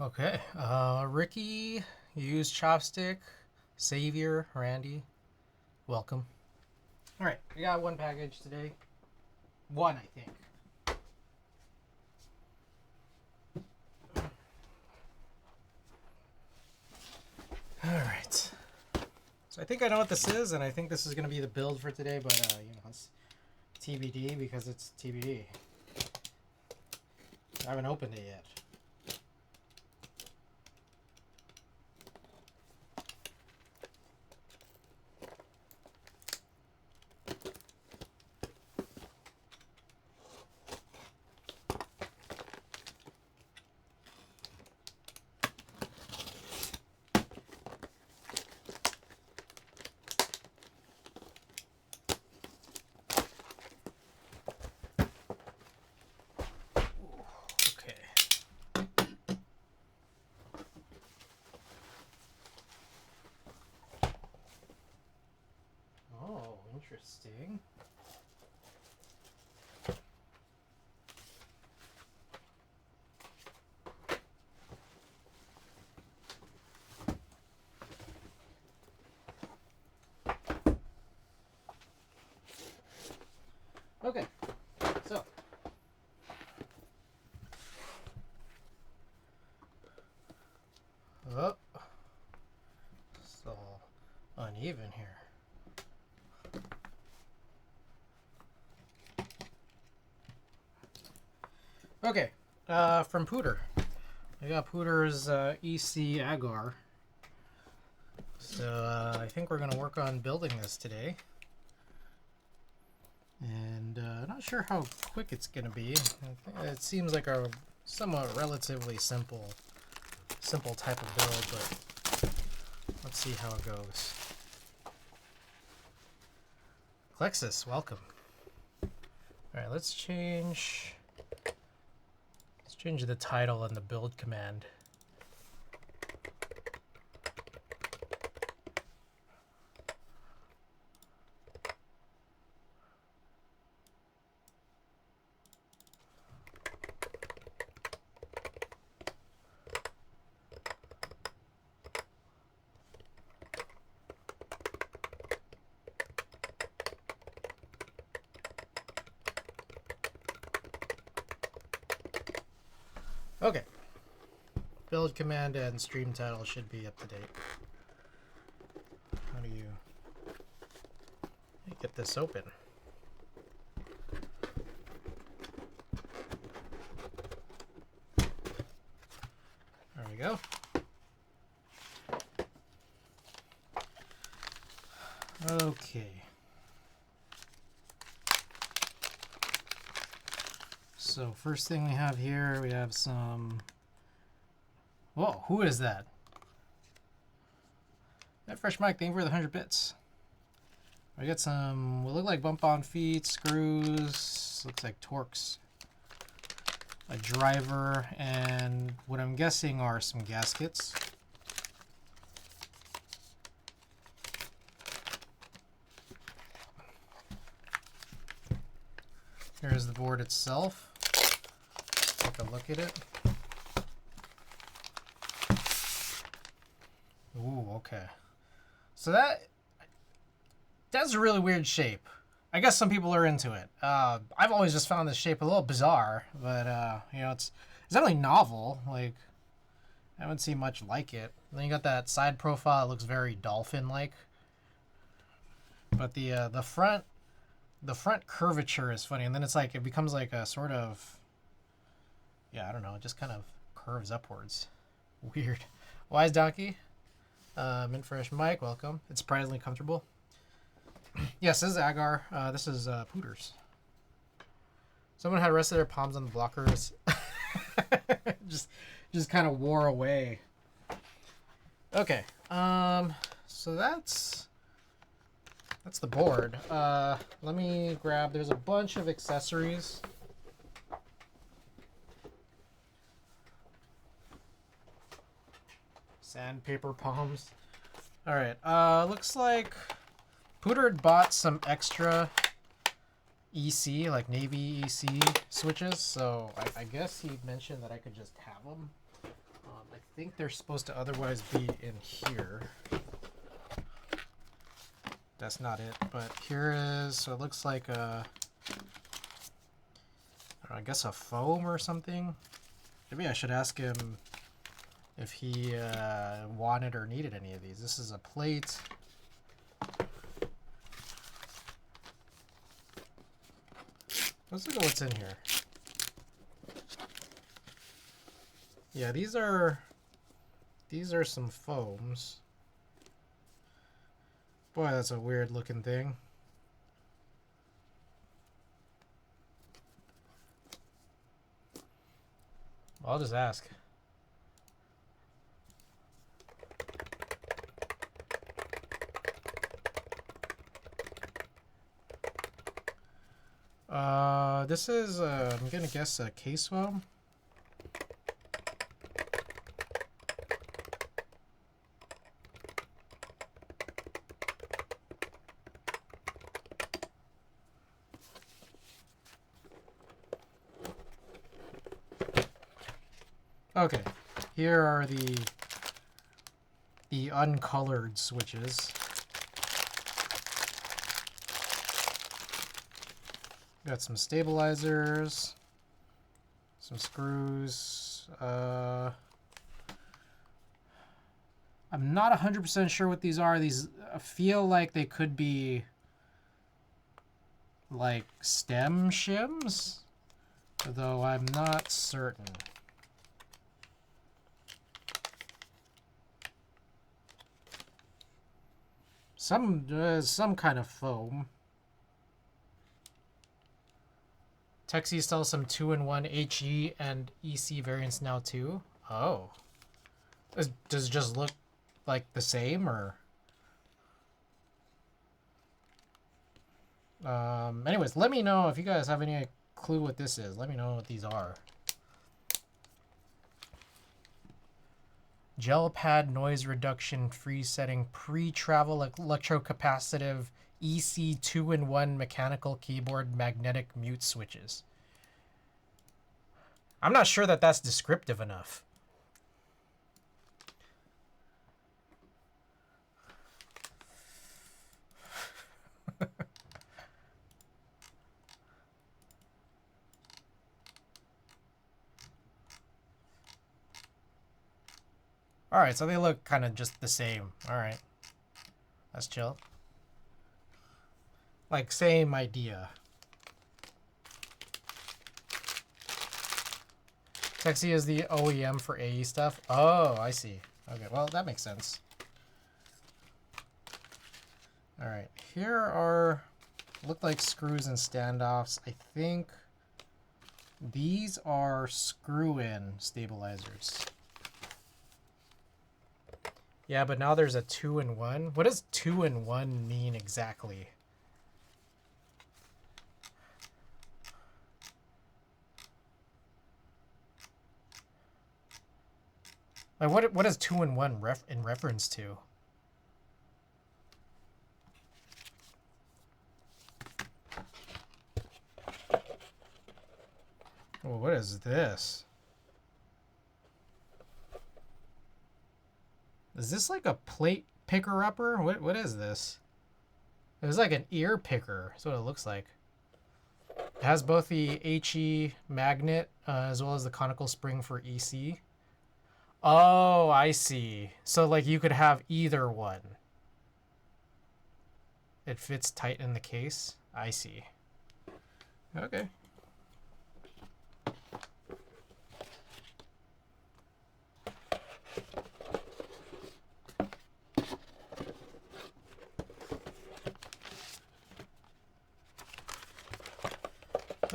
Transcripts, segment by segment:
Okay, Ricky, use chopstick, Savior, Randy, welcome. All right, we got one package today. One, I think. All right. So I think I know what this is, and I think this is going to be the build for today, but it's TBD because it's TBD. I haven't opened it yet. Oh, interesting. Okay, so oh, it's all uneven here. Okay, from Pooter. I got Pooter's EC agar. So I think we're going to work on building this today. And not sure how quick it's going to be. It seems like a somewhat relatively simple type of build, but let's see how it goes. Plexus, welcome. All right, let's change the title and the build command. Okay. Build command and stream title should be up to date. How do you get this open? There we go. Okay. So first thing we have here, we have some... Whoa, who is that? That fresh mic, thank you for the 100 bits. We got some, what look like bump-on feet, screws, looks like Torx, a driver, and what I'm guessing are some gaskets. Here's the board itself. Take a look at it. Ooh, okay. So that's a really weird shape. I guess some people are into it. I've always just found this shape a little bizarre, but it's definitely novel. Like, I haven't seen much like it. And then you got that side profile. It looks very dolphin-like. But the front curvature is funny, and then it's like it becomes like a sort of, I don't know, it just kind of curves upwards. Weird. Wise Donkey, mint fresh mic, welcome. It's surprisingly comfortable. Yes, this is agar. This is Pooters. Someone had rested their palms on the blockers. just kind of wore away. Okay. So that's the board. Let me grab. There's a bunch of accessories. Sandpaper palms. All right. Looks like Pooter had bought some extra EC, like Navy EC switches, so I guess he mentioned that I could just have them. I think they're supposed to otherwise be in here. That's not it, but here is, so it looks like a, I guess a foam or something. Maybe I should ask him if he wanted or needed any of these. This is a plate. Let's look at what's in here. Yeah, these are some foams. Boy, that's a weird looking thing. I'll just ask. This is, I'm gonna guess a case foam. Okay, here are the uncolored switches. Got some stabilizers, some screws. I'm not 100% sure what these are. These feel like they could be like stem shims, though I'm not certain. Some kind of foam. Texie sells some 2-in-1 HE and EC variants now too. Oh, does it just look like the same, or? Anyways, let me know if you guys have any clue what this is. Let me know what these are. Gel pad noise reduction free setting pre-travel electrocapacitive EC 2-in-1 mechanical keyboard magnetic mute switches. I'm not sure that that's descriptive enough. Alright, so they look kind of just the same. Alright. That's chill. Like, same idea. Texie is the OEM for AE stuff. Oh, I see. Okay, well, that makes sense. Alright, here are, look like screws and standoffs. I think these are screw-in stabilizers. Yeah, but now there's a 2-in-1. What does 2-in-1 mean exactly? Like, what is 2-in-1 in reference to? Well, what is this? Is this like a plate picker-upper? What is this? It was like an ear picker. That's what it looks like. It has both the HE magnet as well as the conical spring for EC. Oh, I see. So like you could have either one. It fits tight in the case. I see. Okay.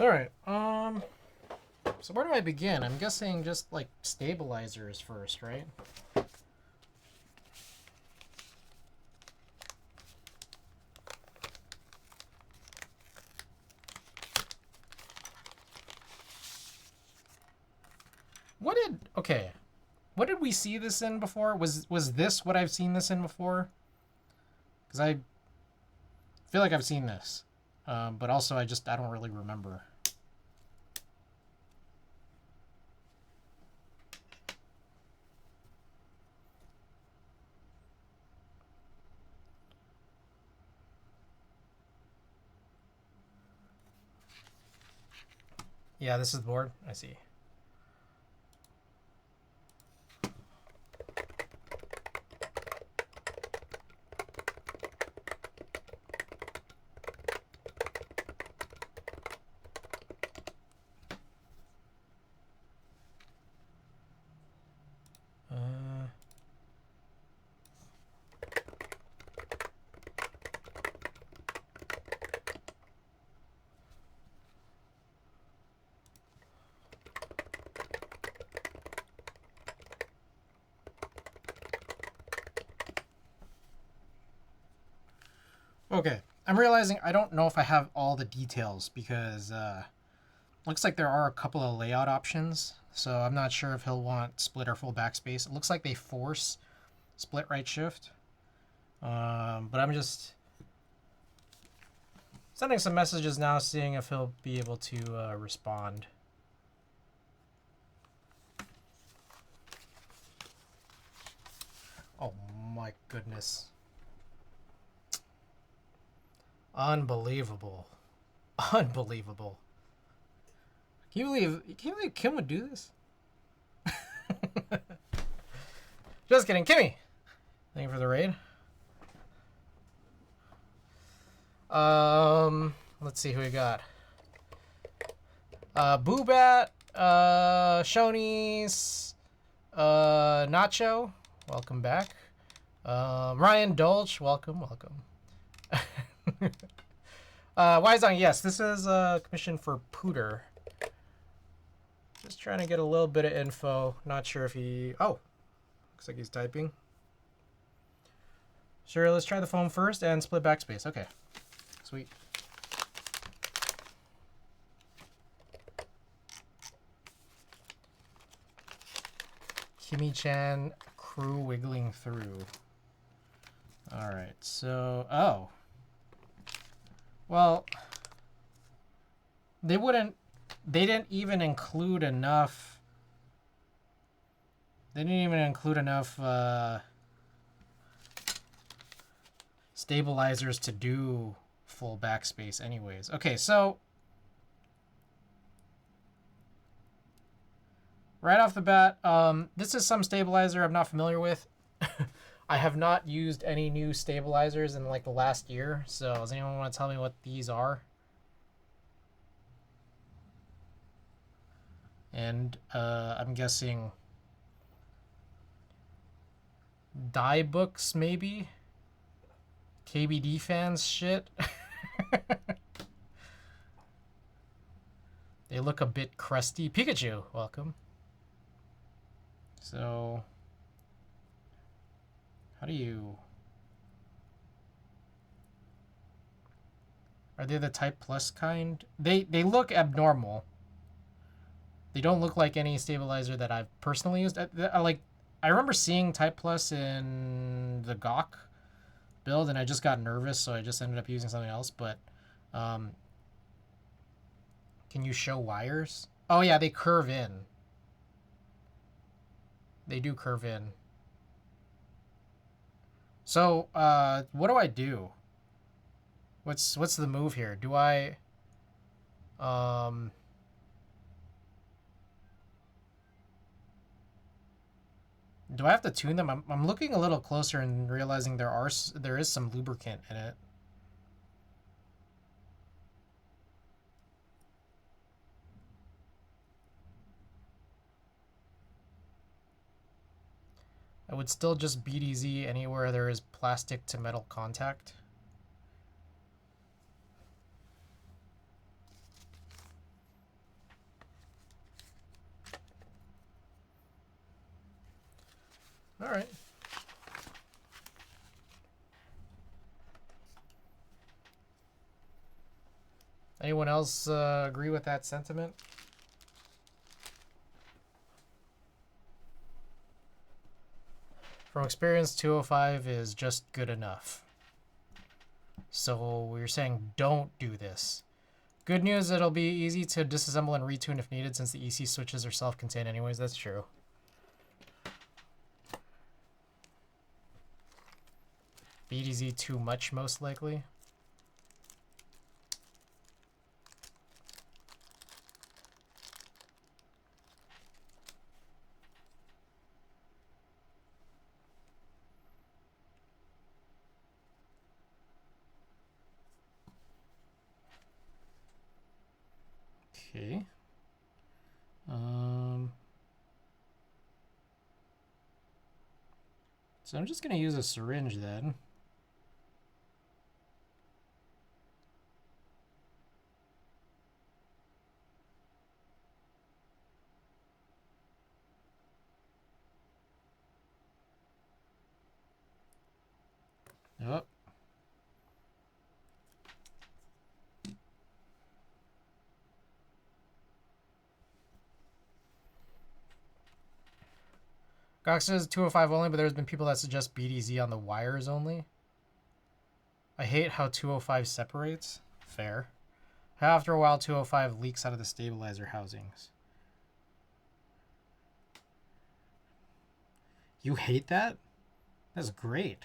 All right. So where do I begin? I'm guessing just like stabilizers first, right? Okay. What did we see this in before? Was this what I've seen this in before? Because I feel like I've seen this. But also I don't really remember. Yeah, this is the board. I see. Okay, I'm realizing I don't know if I have all the details because looks like there are a couple of layout options. So I'm not sure if he'll want split or full backspace. It looks like they force split right shift. But I'm just sending some messages now, seeing if he'll be able to respond. Oh my goodness. Unbelievable. Unbelievable. Can you believe Kim would do this? Just kidding, Kimmy. Thank you for the raid. Let's see who we got. Boobat, Shoney's, Nacho, welcome back. Ryan Dolch, welcome. Wizong, yes, this is a commission for Pooter. Just trying to get a little bit of info. Not sure if he... Oh, looks like he's typing. Sure, let's try the phone first and split backspace. Okay, sweet. Kimmy-chan crew wiggling through. All right, so... Oh. Well, they didn't even include enough. They didn't even include enough stabilizers to do full backspace anyways. Okay, so right off the bat, this is some stabilizer I'm not familiar with. I have not used any new stabilizers in like the last year, so does anyone want to tell me what these are? And I'm guessing die books, maybe? KBD fans shit? They look a bit crusty. Pikachu, welcome. So, how do you... Are they the Type Plus kind? They look abnormal. They don't look like any stabilizer that I've personally used. I remember seeing Type Plus in the Gawk build, and I just got nervous, so I just ended up using something else. But can you show wires? Oh yeah, they curve in. They do curve in. So what do I do? What's the move here? Do I do I have to tune them? I'm looking a little closer and realizing there is some lubricant in it. I would still just BDZ anywhere there is plastic to metal contact. All right. Anyone else agree with that sentiment? From experience, 205 is just good enough. So we're saying don't do this. Good news, it'll be easy to disassemble and retune if needed since the EC switches are self-contained anyways. That's true. BDZ too much, most likely. Okay. So I'm just going to use a syringe then. Oh. Gox says 205 only, but there's been people that suggest BDZ on the wires only. I hate how 205 separates. Fair. After a while, 205 leaks out of the stabilizer housings. You hate that? That's great.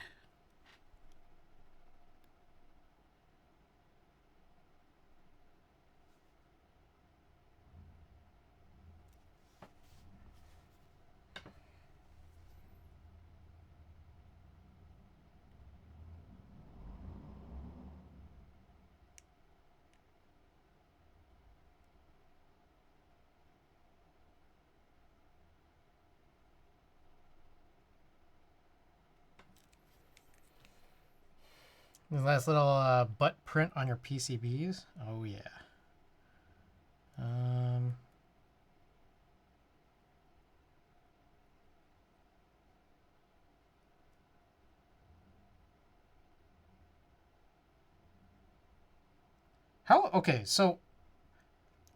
Nice little butt print on your PCBs. Oh yeah. How? Okay, so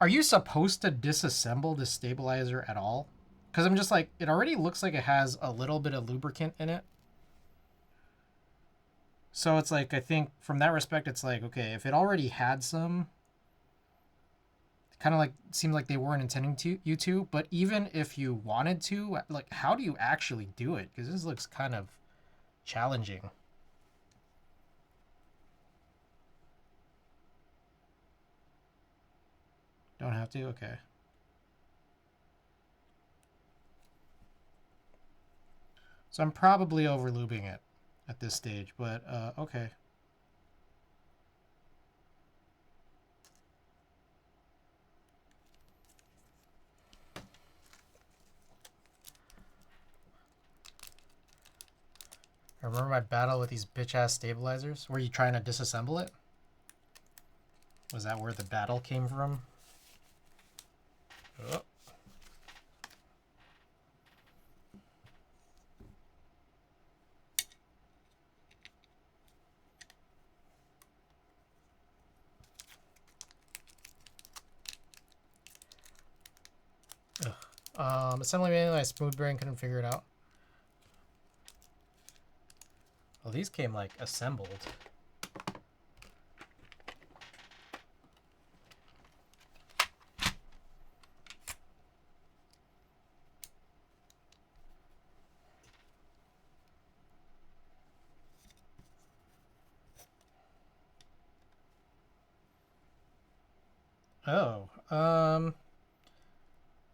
are you supposed to disassemble the stabilizer at all? Because I'm just like, it already looks like it has a little bit of lubricant in it. So it's like, I think from that respect, it's like, okay, if it already had some, kind of like, seemed like they weren't intending to you to, but even if you wanted to, like, how do you actually do it? Because this looks kind of challenging. Don't have to? Okay. So I'm probably over lubing it at this stage, but okay. I remember my battle with these bitch-ass stabilizers. Were you trying to disassemble it? Was that where the battle came from? Oh. Assembly manual, my smooth brain couldn't figure it out. Well, these came like assembled. Oh,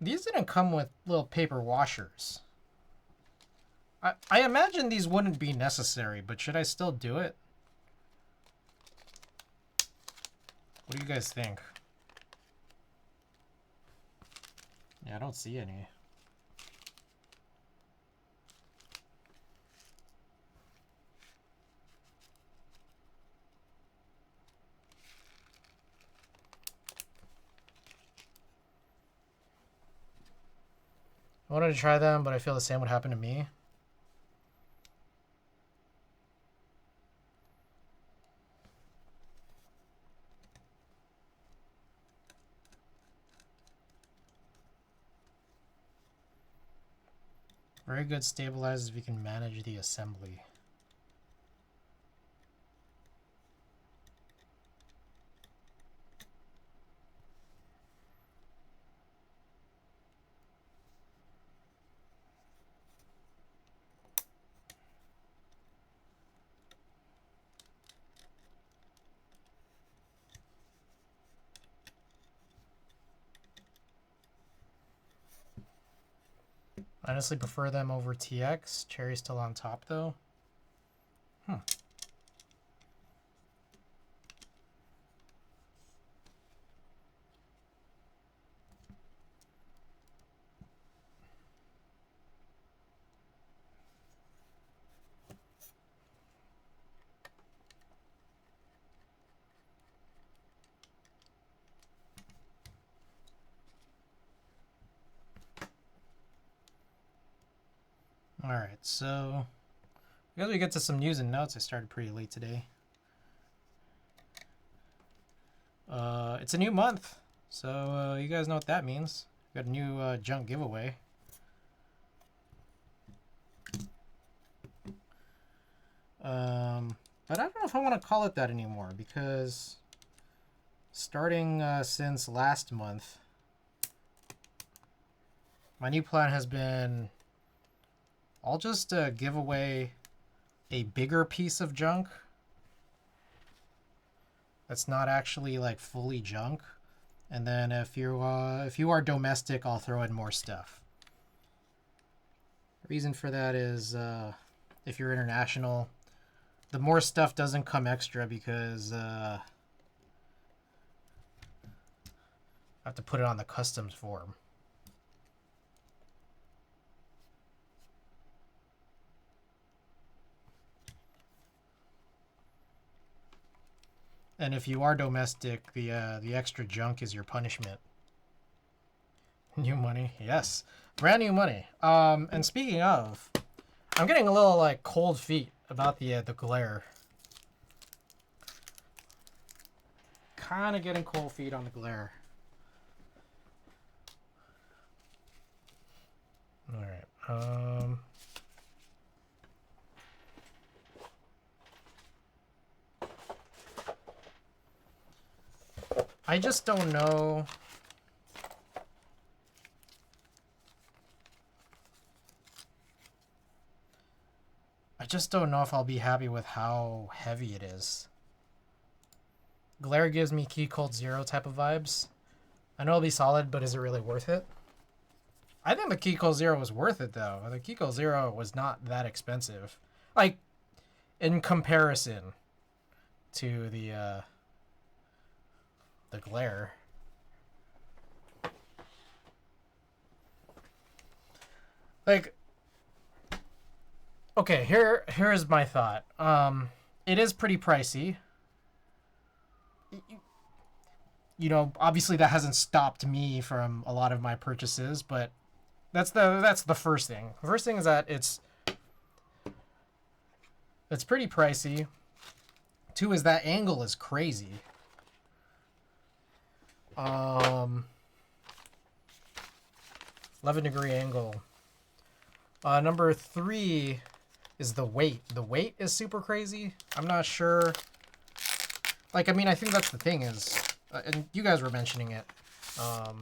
these didn't come with little paper washers. I imagine these wouldn't be necessary, but should I still do it? What do you guys think? Yeah, I don't see any. I wanted to try them, but I feel the same would happen to me. Very good stabilizers if you can manage the assembly. Honestly prefer them over TX. Cherry's still on top though. Alright, so I guess we get to some news and notes. I started pretty late today. It's a new month, so you guys know what that means. Got a new junk giveaway. But I don't know if I want to call it that anymore, because starting since last month, my new plan has been I'll just give away a bigger piece of junk that's not actually like fully junk, and then if you are domestic, I'll throw in more stuff. Reason for that is if you're international, the more stuff doesn't come extra because I have to put it on the customs form. And if you are domestic, the extra junk is your punishment. New money, yes, brand new money. And speaking of, I'm getting a little like cold feet about the glare. Kind of getting cold feet on the glare. All right. I just don't know. I just don't know if I'll be happy with how heavy it is. Glare gives me Key Cold Zero type of vibes. I know it'll be solid, but is it really worth it? I think the Key Cold Zero was worth it, though. The Key Cold Zero was not that expensive. Like, in comparison to the glare. Like, okay, here's my thought. It is pretty pricey. You know, obviously that hasn't stopped me from a lot of my purchases, but that's the first thing. The first thing is that it's pretty pricey. Two is that angle is crazy. 11-degree angle. Number 3 is the weight. The weight is super crazy. I'm not sure. Like, I mean, I think that's the thing is, and you guys were mentioning it. Oh,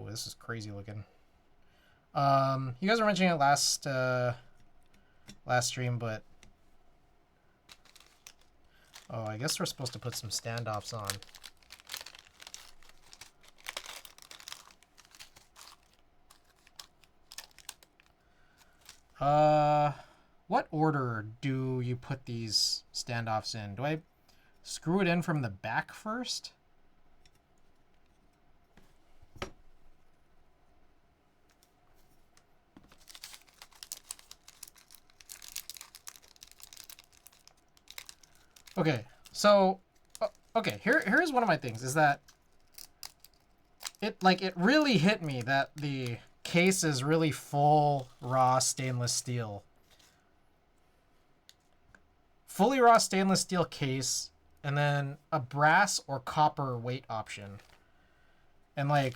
this is crazy looking. You guys were mentioning it last stream, but oh, I guess we're supposed to put some standoffs on. What order do you put these standoffs in? Do I screw it in from the back first? Okay, so okay, here's one of my things is that it really hit me that the case is really full raw stainless steel. Fully raw stainless steel case, and then a brass or copper weight option. And like,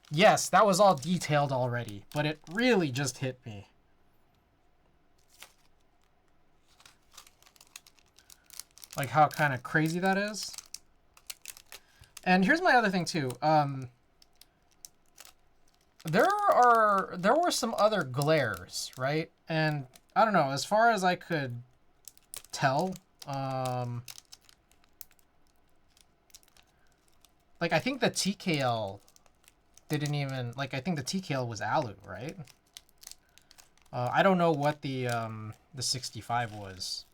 yes, that was all detailed already, but it really just hit me. Like how kind of crazy that is. And here's my other thing too. There were some other glares, right? And I don't know, as far as I could tell, like I think the TKL didn't even, like I think the TKL was alu, right? I don't know what the 65 was.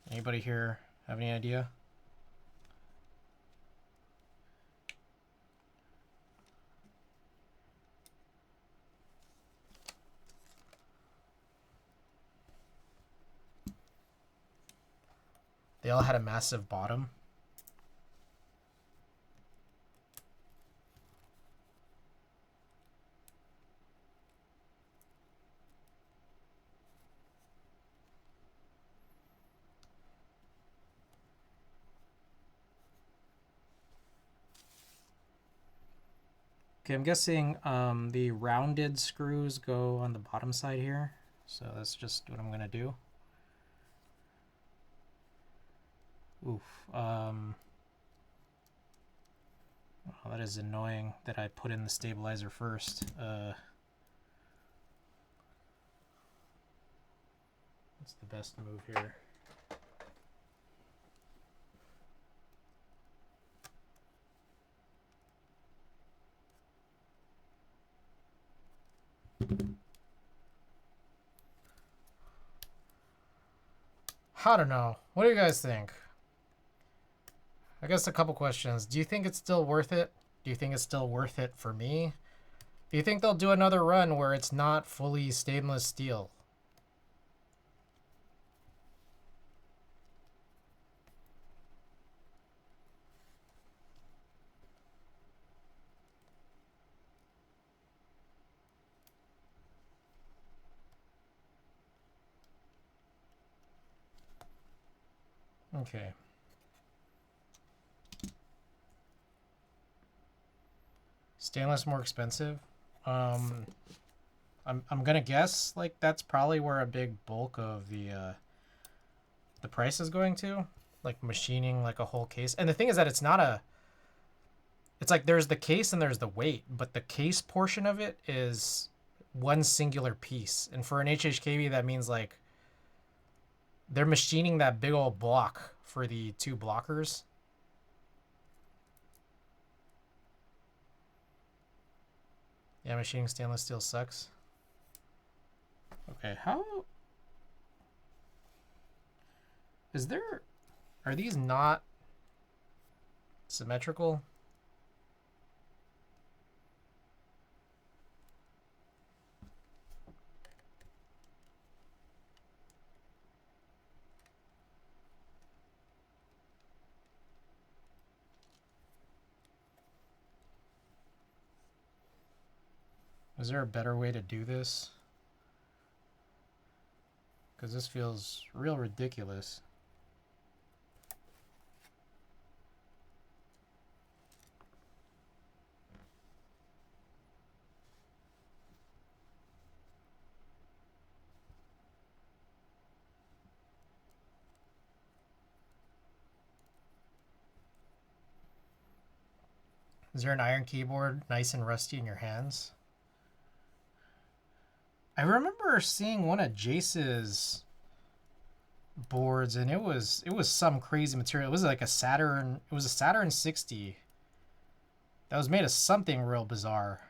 Anybody here have any idea? They all had a massive bottom. Okay, I'm guessing the rounded screws go on the bottom side here. So that's just what I'm gonna do. Oof. Oh, that is annoying that I put in the stabilizer first. What's the best move here? I don't know. What do you guys think? I guess a couple questions. Do you think it's still worth it? Do you think it's still worth it for me? Do you think they'll do another run where it's not fully stainless steel? Okay. Stainless more expensive. I'm gonna guess like that's probably where a big bulk of the price is going to, like machining like a whole case. And the thing is that it's not a. It's like there's the case and there's the weight, but the case portion of it is one singular piece. And for an HHKB, that means like they're machining that big old block for the two blockers. Yeah, machining stainless steel sucks. Okay, how is there? Are these not symmetrical? Is there a better way to do this? Because this feels real ridiculous. Is there an iron keyboard nice and rusty in your hands? I remember seeing one of Jace's boards and it was some crazy material. It was like a Saturn, it was a Saturn 60 that was made of something real bizarre.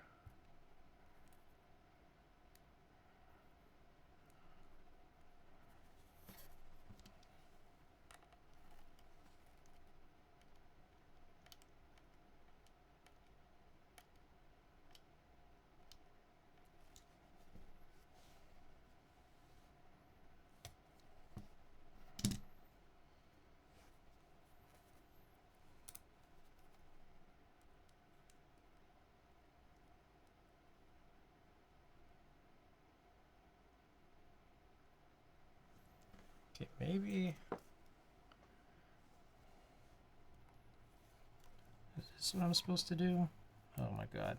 Okay, maybe. Is this what I'm supposed to do? Oh my god.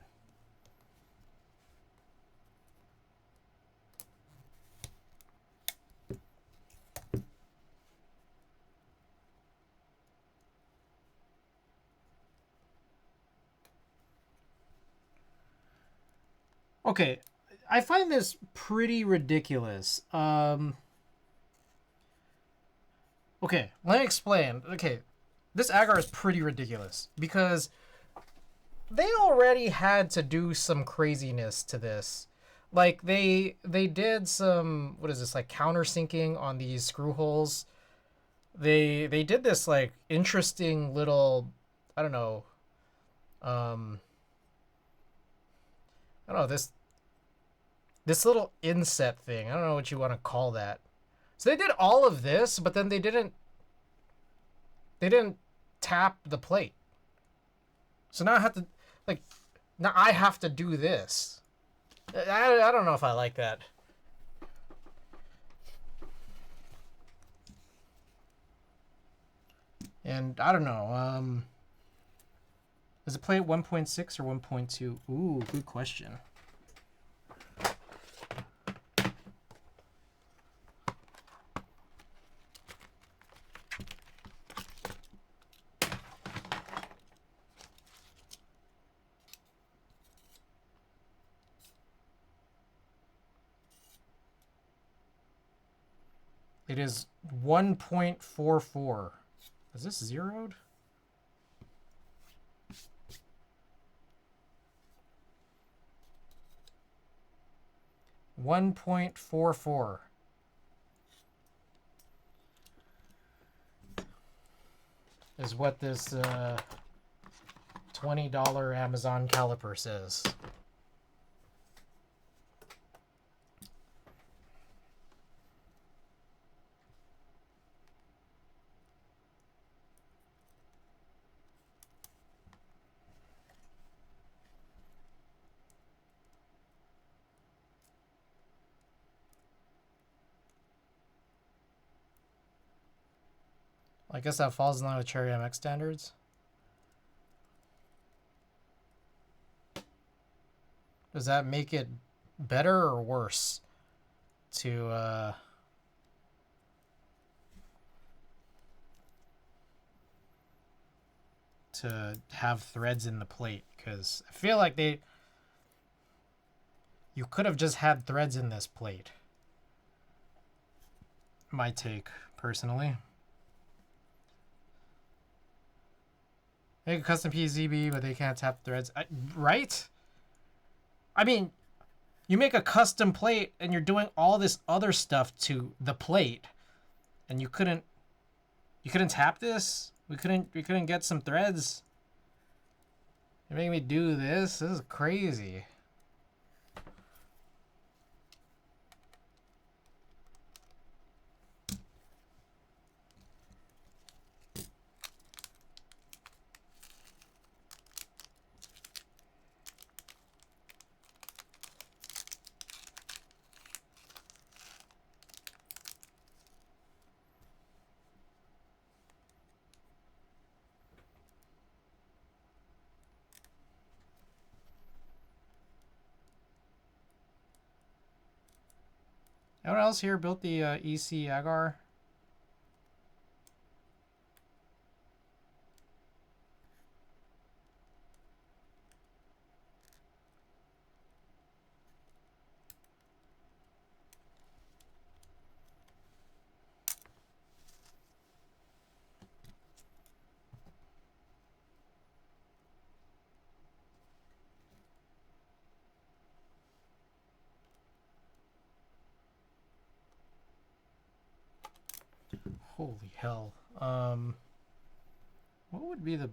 Okay, I find this pretty ridiculous. Okay, let me explain. Okay, this agar is pretty ridiculous because they already had to do some craziness to this. Like they did some, what is this, like countersinking on these screw holes. They did this like interesting little, I don't know, um I don't know, this little inset thing. I don't know what you want to call that. So they did all of this, but then they didn't tap the plate. So now I have to, like, now I have to do this. I don't know if I like that. And I don't know. Does it play at 1.6 or 1.2? Ooh, good question. It is 1.44. Is this zeroed? $1.44 is what this $20 Amazon caliper says. I guess that falls in line with Cherry MX standards. Does that make it better or worse to have threads in the plate? Because I feel like you could have just had threads in this plate. My take, personally. Make a custom PCB, but they can't tap threads. Right? I mean, you make a custom plate and you're doing all this other stuff to the plate, and you couldn't tap this? We couldn't get some threads? You're making me do this? This is crazy. Anyone else here built the EC agar? Holy hell. What would be the...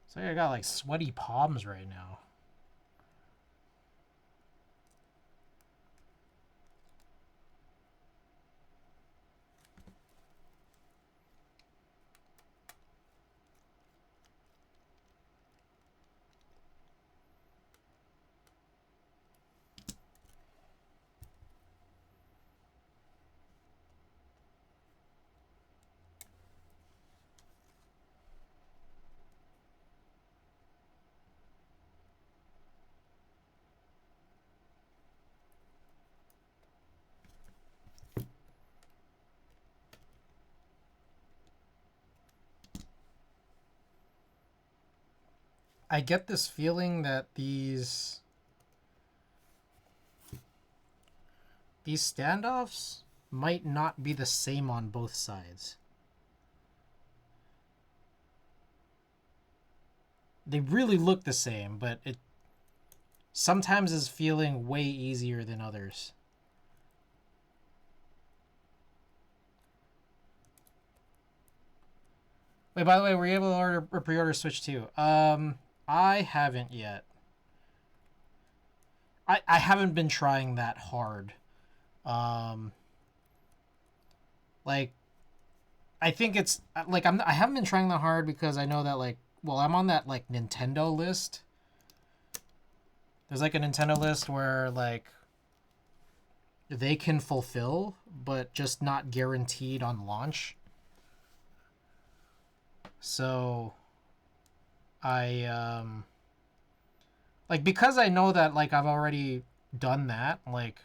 It's like I got like sweaty palms right now. I get this feeling that these standoffs might not be the same on both sides. They really look the same, but it sometimes is feeling way easier than others. Wait, by the way, were you able to order or pre-order Switch 2? I haven't yet. I haven't been trying that hard. Like, I think it's like I haven't been trying that hard because I know that like, well, I'm on that like Nintendo list. There's like a Nintendo list where like they can fulfill, but just not guaranteed on launch. So like, because I know that, like, I've already done that, like,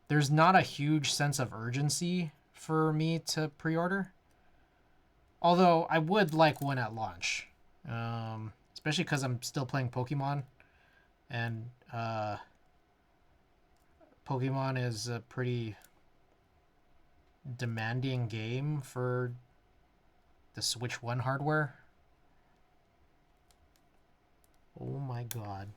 there's not a huge sense of urgency for me to pre-order. Although I would like one at launch, especially because I'm still playing Pokemon, and Pokemon is a pretty demanding game for the Switch 1 hardware. Oh my god.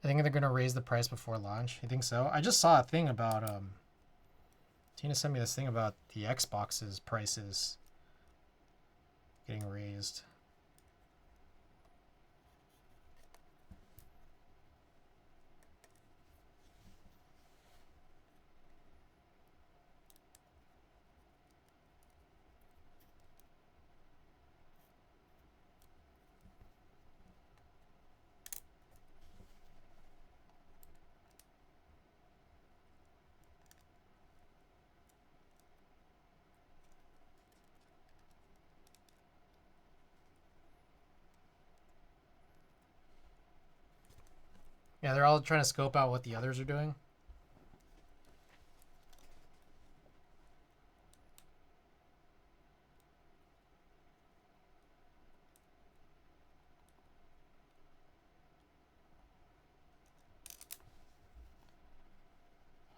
I think they're gonna raise the price before launch. You think so? I just saw a thing about Tina sent me this thing about the Xbox's prices getting raised. Yeah, they're all trying to scope out what the others are doing.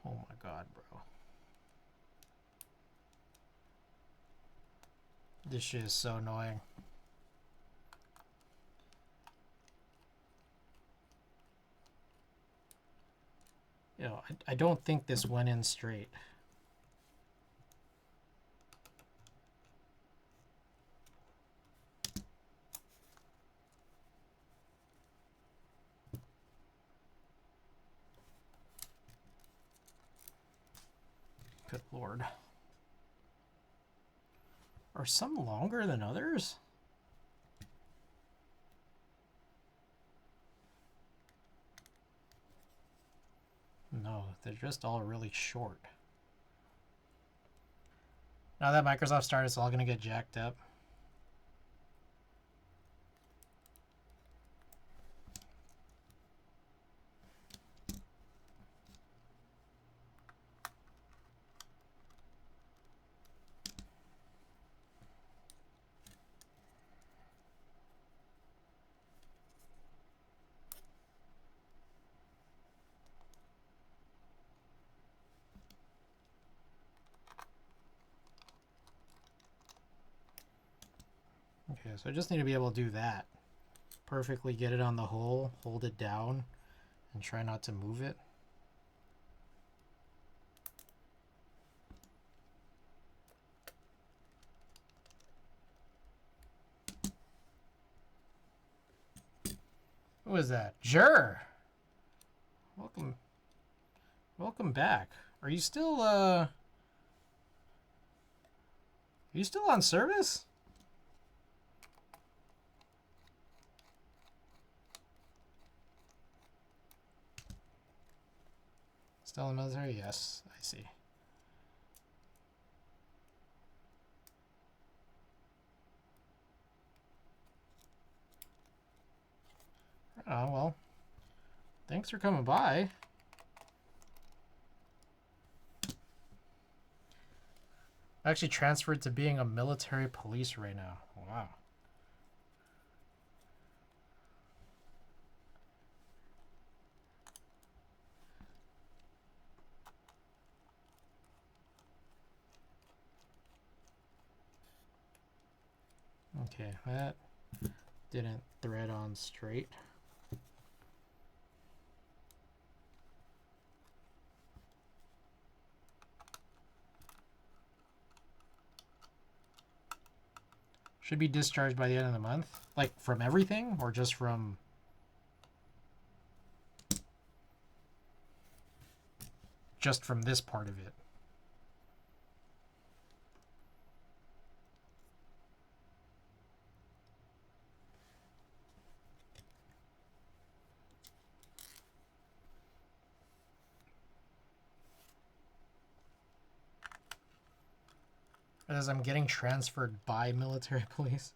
Oh my god, bro. This shit is so annoying. You know, I don't think this went in straight. Good lord. Are some longer than others? No, they're just all really short. Now that Microsoft started, it's all gonna get jacked up. Okay, so I just need to be able to do that. Perfectly get it on the hole, hold it down, and try not to move it. Who is that? Jur! Welcome. Welcome back. Are you still, Are you still on service? Still in the military? Yes, I see. Oh, well. Thanks for coming by. I actually transferred to being a military police right now. Wow. Okay, that didn't thread on straight. Should be discharged by the end of the month? Like, from everything? Or just from... just from this part of it. As I'm getting transferred by military police.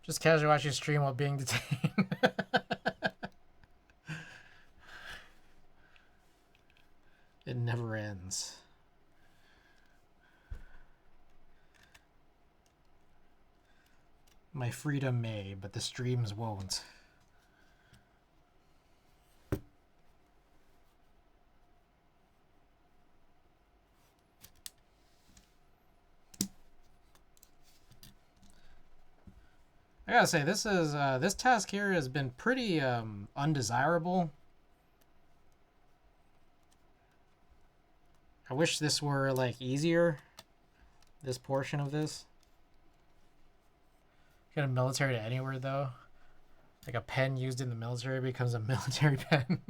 Just casually watch your stream while being detained. It never ends. My freedom may, but the streams won't. I gotta say, this task here has been pretty undesirable. I wish this were like easier. This portion of this. Get a military to anywhere though. Like a pen used in the military becomes a military pen.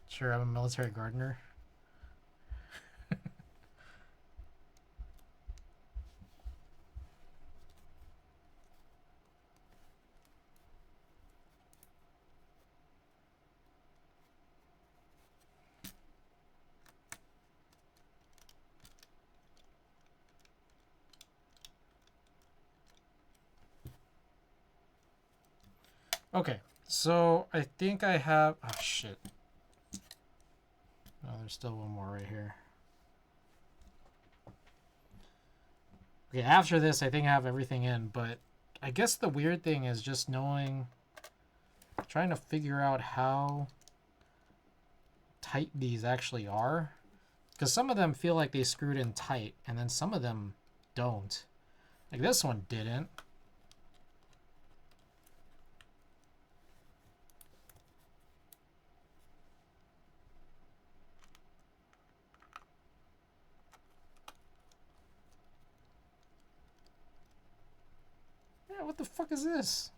Sure, I'm a military gardener. Okay, so I think I have... Oh, shit. Oh, there's still one more right here. Okay, after this, I think I have everything in, but I guess the weird thing is just knowing... Trying to figure out how tight these actually are. Because some of them feel like they screwed in tight, and then some of them don't. Like this one didn't. Yeah, what the fuck is this?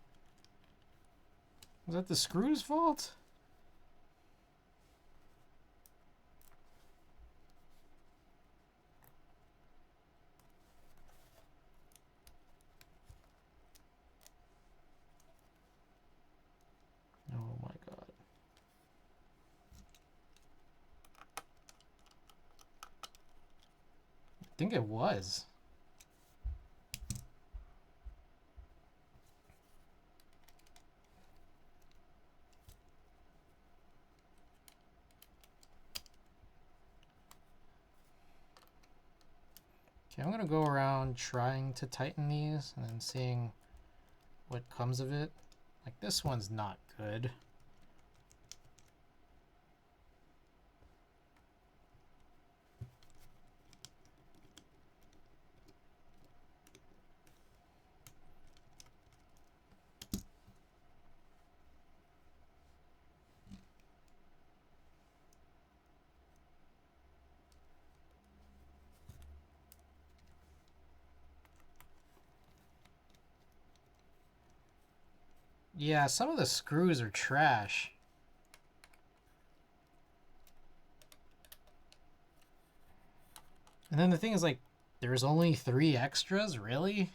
Was that the screw's fault? Oh my god. I think it was. Okay, I'm gonna go around trying to tighten these and then seeing what comes of it. Like this one's not good. Yeah, some of the screws are trash. And then the thing is, like, there's only 3 extras? Really?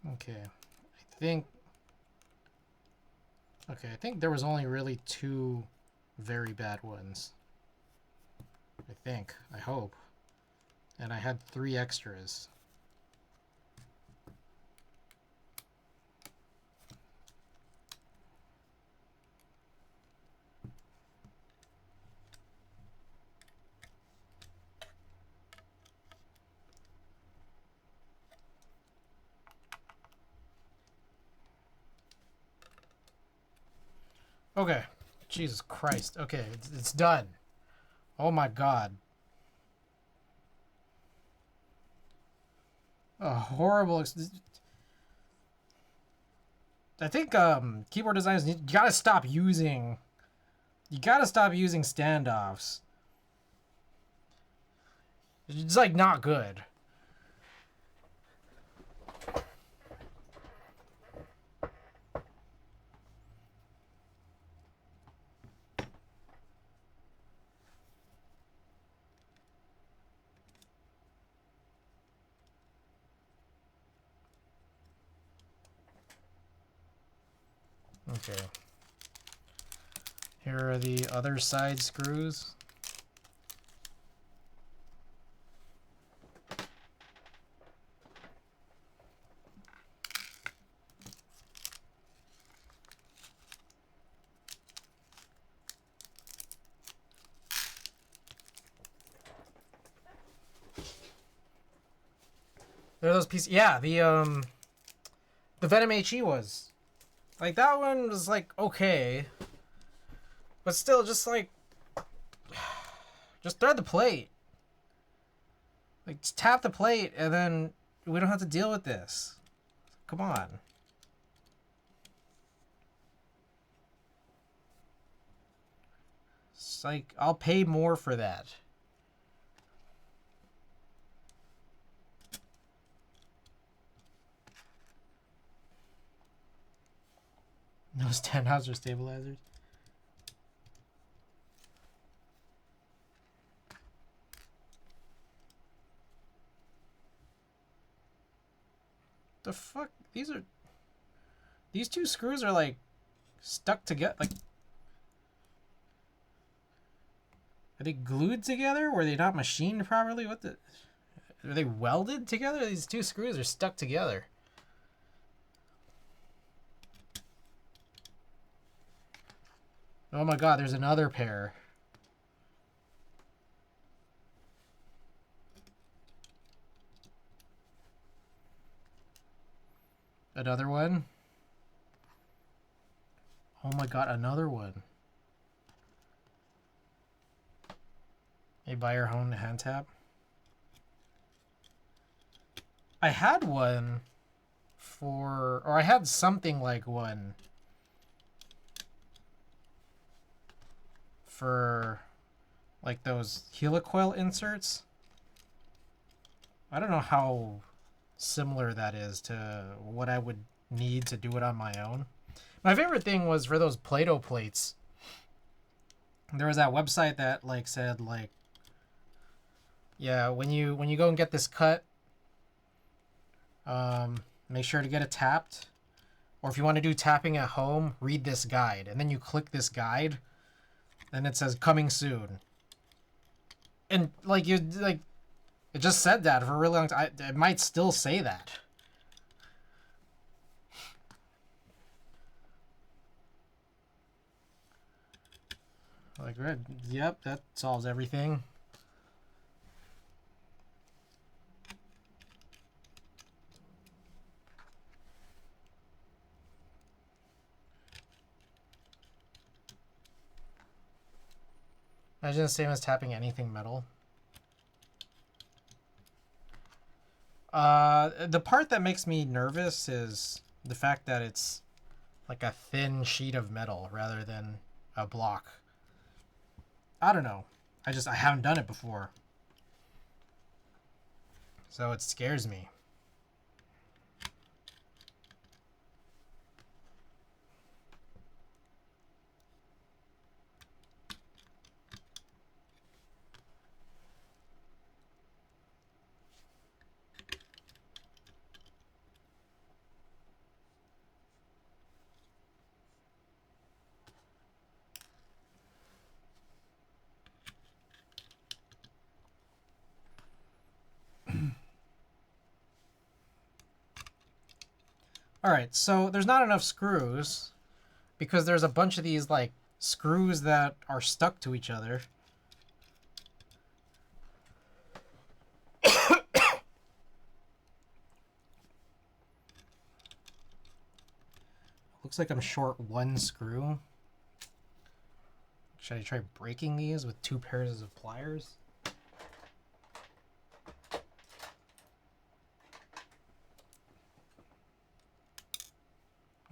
Okay, I think. Okay, I think there was only really two very bad ones. I think. I hope. And I had 3 extras. Okay. Jesus Christ. Okay, it's done. Oh my god. A horrible. I think keyboard designers, you gotta stop using. You gotta stop using standoffs. It's like not good. Okay. Here are the other side screws. There are those pieces. Yeah, the Venom HE was like that one was like okay, but still just like just thread the plate. Like just tap the plate and then we don't have to deal with this. Come on. It's like I'll pay more for that. No Stenhauser stabilizers. The fuck? These two screws are like stuck together. Like, are they glued together? Were they not machined properly? What the? Are they welded together? These two screws are stuck together. Oh my god, there's another pair. Another one. Oh my god, another one. A buy your own hand tap. I had one or I had something like one for like those helicoil inserts. I don't know how similar that is to what I would need to do it on my own. My favorite thing was for those Play-Doh plates. There was that website that like said like, yeah, when you go and get this cut, make sure to get it tapped. Or if you want to do tapping at home, read this guide. And then you click this guide, and it says coming soon. And like you like, it just said that for a really long time. It might still say that. Like, yep, that solves everything. Imagine the same as tapping anything metal. The part that makes me nervous is the fact that it's like a thin sheet of metal rather than a block. I don't know. I haven't done it before. So it scares me. Alright, so there's not enough screws because there's a bunch of these, like, screws that are stuck to each other. Looks like I'm short one screw. Should I try breaking these with 2 pairs of pliers?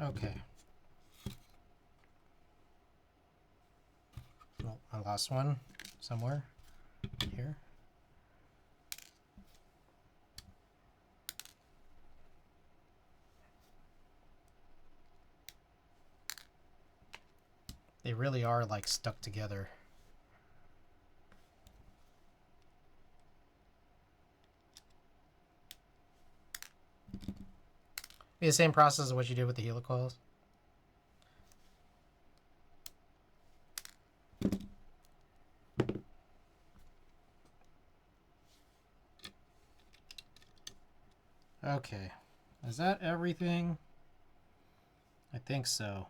Okay. Oh, I lost one somewhere here. They really are like stuck together. Be the same process as what you did with the helicoils. Okay. Is that everything? I think so.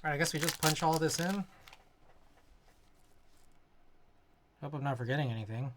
Alright, I guess we just punch all this in. Hope I'm not forgetting anything.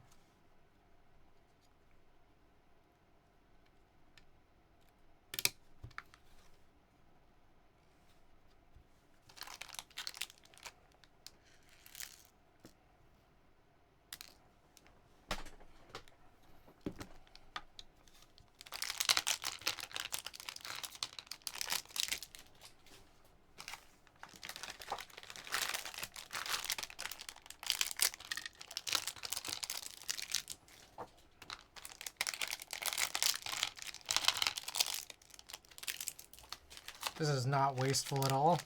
This is not wasteful at all.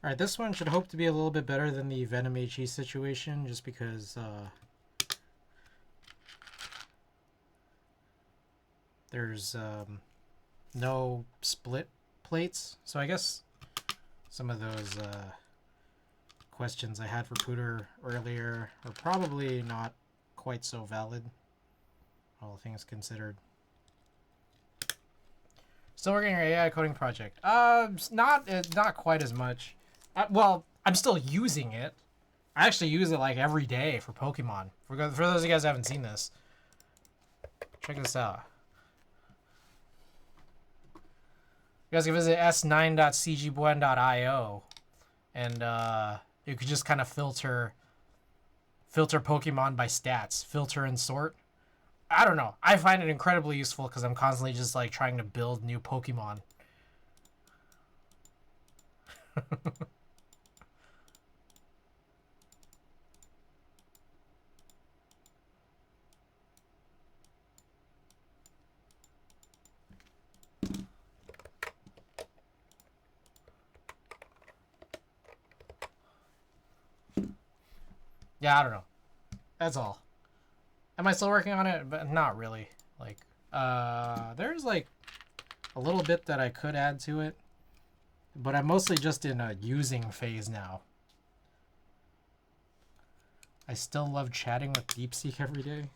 Alright, this one should hope to be a little bit better than the Venom HE situation, just because there's no split plates. So I guess some of those questions I had for Pooter earlier are probably not quite so valid, all things considered. Still working on your AI coding project? Not quite as much. Well, I'm still using it. I actually use it like every day for Pokemon. For those of you guys who haven't seen this, check this out. You guys can visit s9.cgbuen.io, and you could just kind of filter Pokemon by stats, filter and sort. I don't know. I find it incredibly useful because I'm constantly just like trying to build new Pokemon. Yeah, I don't know. That's all. Am I still working on it? But not really. Like, there's like a little bit that I could add to it, but I'm mostly just in a using phase now. I still love chatting with DeepSeek every day.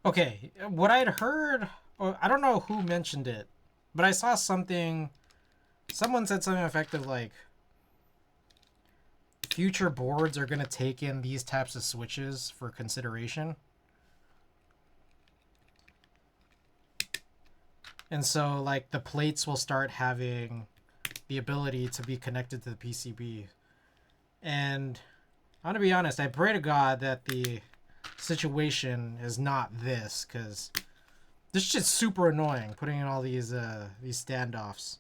Okay, what I'd heard, I don't know who mentioned it, but I saw something. Someone said something effective like, future boards are gonna take in these types of switches for consideration. And so, like, the plates will start having the ability to be connected to the PCB. And I'm gonna be honest, I pray to God that the situation is not this, because this shit's super annoying, putting in all these standoffs.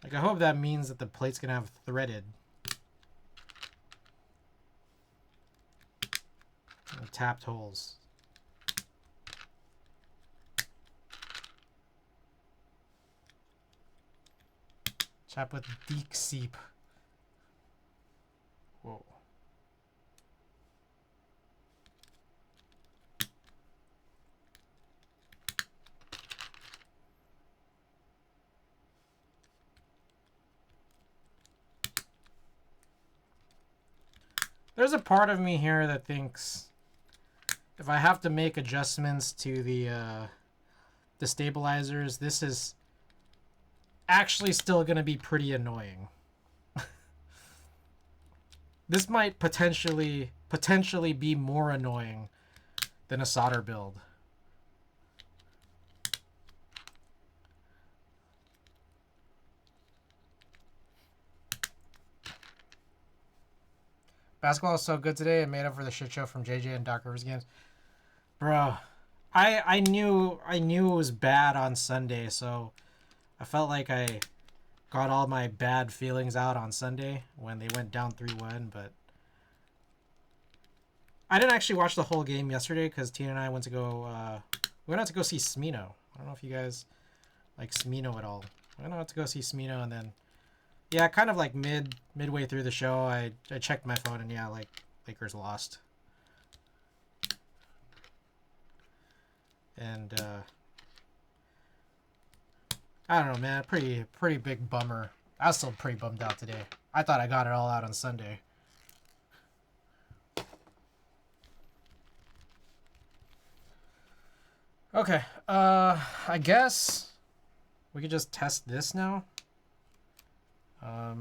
Like, I hope that means that the plate's gonna have threaded and tapped holes. Chap with Deek Seep. Whoa. There's a part of me here that thinks if I have to make adjustments to the stabilizers, this is actually still going to be pretty annoying. This might potentially be more annoying than a solder build. Basketball is so good today. It made up for the shit show from JJ and Doc Rivers games. Bro, I knew it was bad on Sunday, so I felt like I got all my bad feelings out on Sunday when they went down 3-1, but I didn't actually watch the whole game yesterday because Tina and I went to go we went out to go see Smino. I don't know if you guys like Smino at all. We went out to go see Smino, and then yeah, kind of like midway through the show, I checked my phone, and yeah, like, Lakers lost. And I don't know, man, pretty big bummer. I was still pretty bummed out today. I thought I got it all out on Sunday. Okay, I guess we could just test this now. I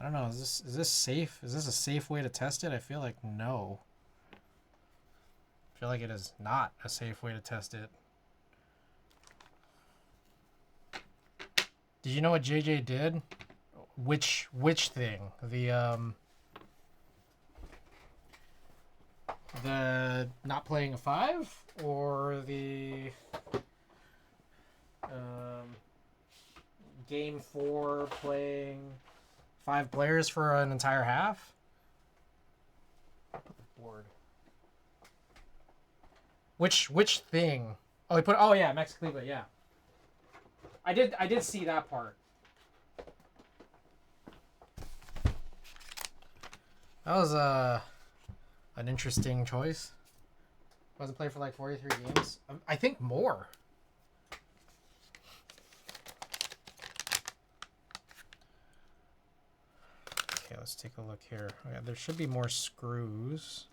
don't know. Is this safe? Is this a safe way to test it? I feel like no. I feel like it is not a safe way to test it. Did you know what JJ did? Which thing? The not playing a 5 or the game 4 playing 5 players for an entire half? Board. Which thing? Oh, he put. Oh yeah, Max Cleveland. Yeah, I did see that part. That was an interesting choice. Wasn't played for like 43 games. I think more. Okay, let's take a look here. Okay, there should be more screws.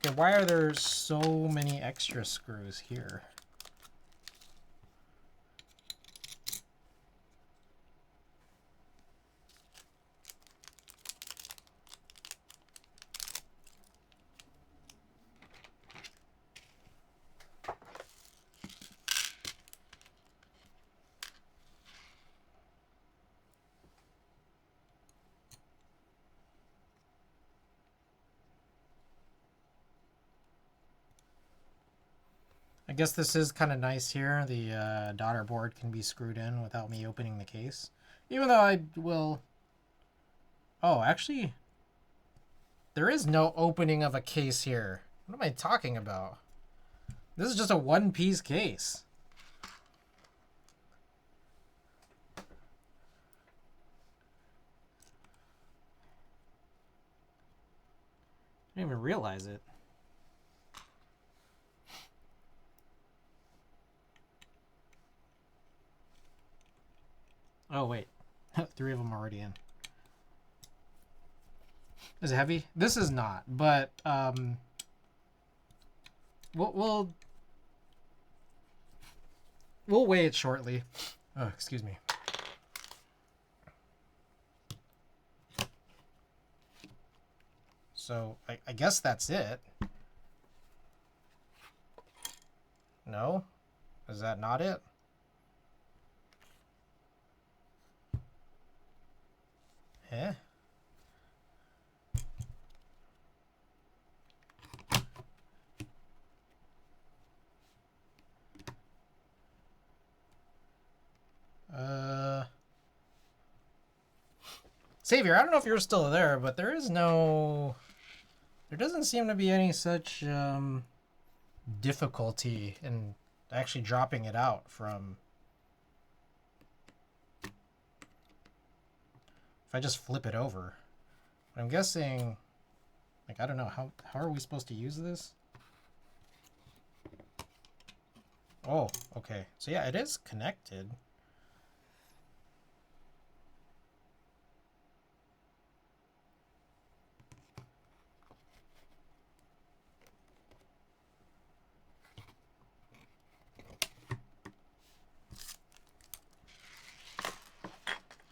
Okay, why are there so many extra screws here? I guess this is kind of nice here. The daughter board can be screwed in without me opening the case. Even though I will... Oh, actually, there is no opening of a case here. What am I talking about? This is just a one-piece case. didn't even realize it. Oh, wait. 3 of them already in. Is it heavy? This is not, but we'll weigh it shortly. Oh, excuse me. So I guess that's it. No? Is that not it? Eh? Savior, I don't know if you're still there, but there doesn't seem to be any such difficulty in actually dropping it out from... If I just flip it over. But I'm guessing, like, I don't know, how are we supposed to use this? Oh, okay. So yeah, it is connected.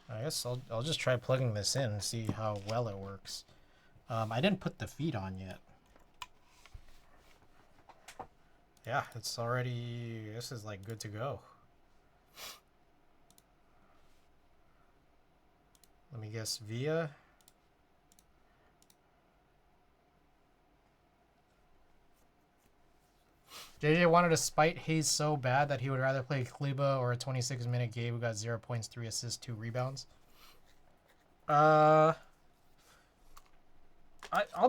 I guess I'll just try plugging this in and see how well it works. I didn't put the feed on yet. Yeah, it's already, this is like good to go. Let me guess, via. JJ wanted to spite Hayes so bad that he would rather play Kleba or a 26-minute Gabe who got 0 points, 3 assists, 2 rebounds. I'll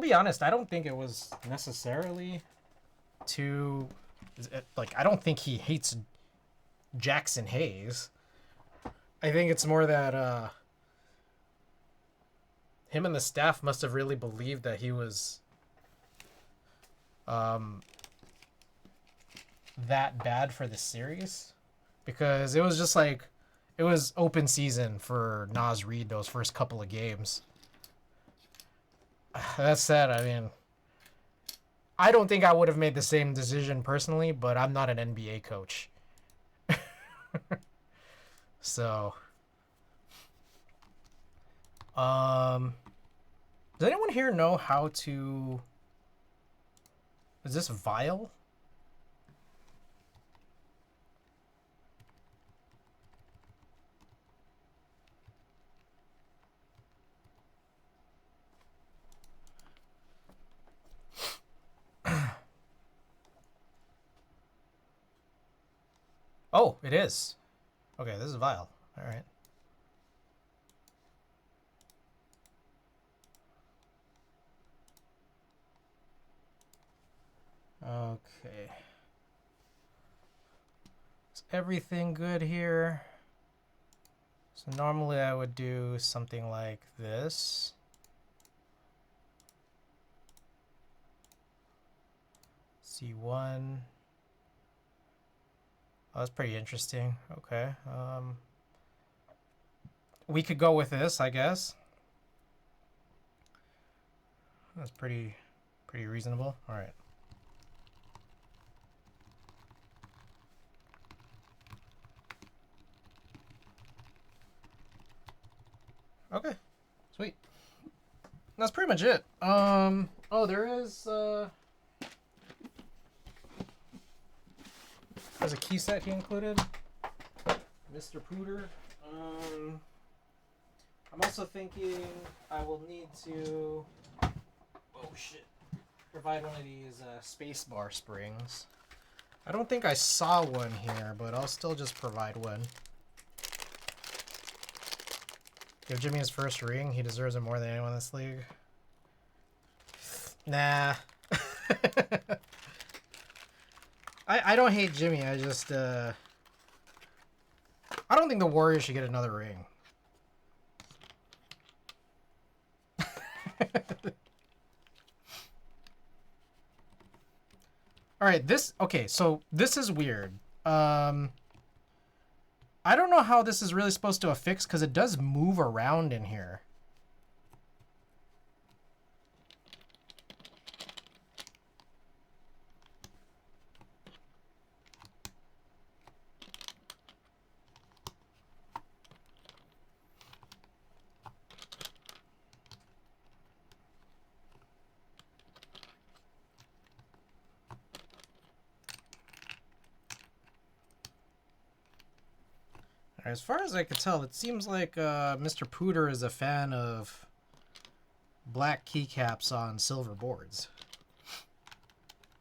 be honest, I don't think it was necessarily to... Like, I don't think he hates Jackson Hayes. I think it's more that him and the staff must have really believed that he was that bad for the series, because it was just like, it was open season for Naz Reid those first couple of games. That said, I mean, I don't think I would have made the same decision personally, but I'm not an NBA coach. So, does anyone here know how to... Is this vial? Oh, it is. Okay, this is vial. All right. Okay. Is everything good here? So normally I would do something like this. C1. Oh, that's pretty interesting. Okay. We could go with this, I guess. That's pretty reasonable. All right. Okay. Sweet. That's pretty much it. Oh, there is there's a key set he included. Mr. Pooter. I'm also thinking I will need to, oh shit, provide one of these space bar springs. I don't think I saw one here, but I'll still just provide one. Give Jimmy his first ring. He deserves it more than anyone in this league. Nah. I don't hate Jimmy. I just I don't think the Warriors should get another ring. All right, okay, so this is weird. I don't know how this is really supposed to affix because it does move around in here. As far as I can tell, it seems like Mr. Pooter is a fan of black keycaps on silver boards.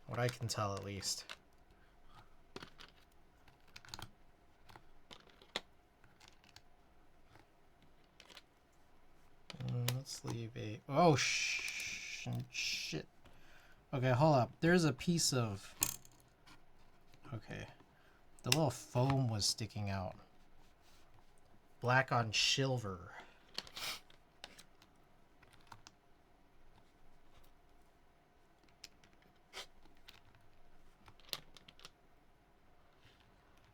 What I can tell, at least. Let's leave a... Oh, shit. Okay, hold up. There's a piece of... Okay. The little foam was sticking out. Black on silver.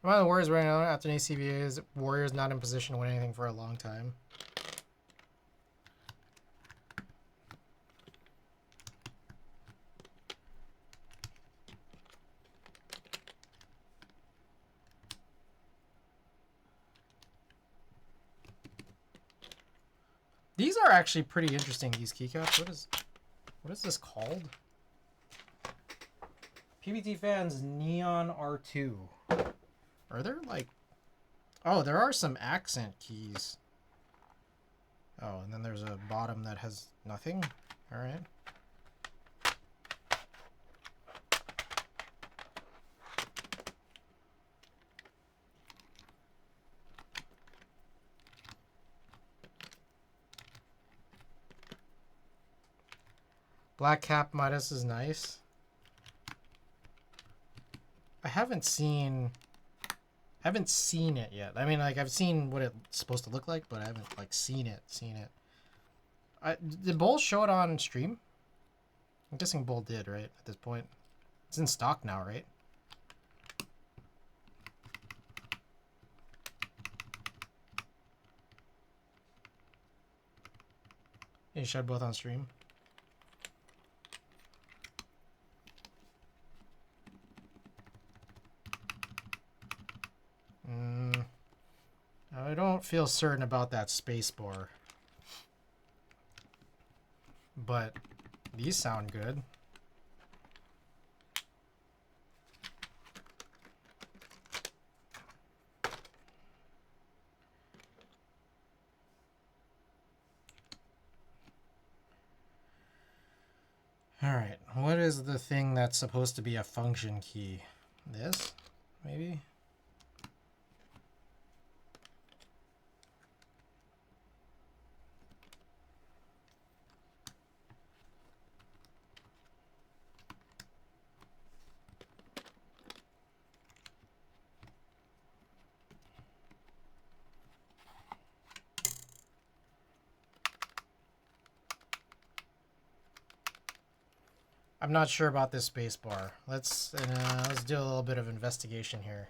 One of the Warriors right now after an ACBA is Warriors not in position to win anything for a long time. These are actually pretty interesting, these keycaps. What is this called? PBT fans Neon R2. Are there like... Oh, there are some accent keys. Oh, and then there's a bottom that has nothing. Alright. Black cap Midas is nice. I haven't seen it yet. I mean, like, I've seen what it's supposed to look like, but I haven't, like, seen it. Did Bull show it on stream? I'm guessing Bull did, right, at this point. It's in stock now, right? You showed both on stream? I don't feel certain about that spacebar. But these sound good. Alright, what is the thing that's supposed to be a function key? This? Maybe? I'm not sure about this space bar. Let's do a little bit of investigation here.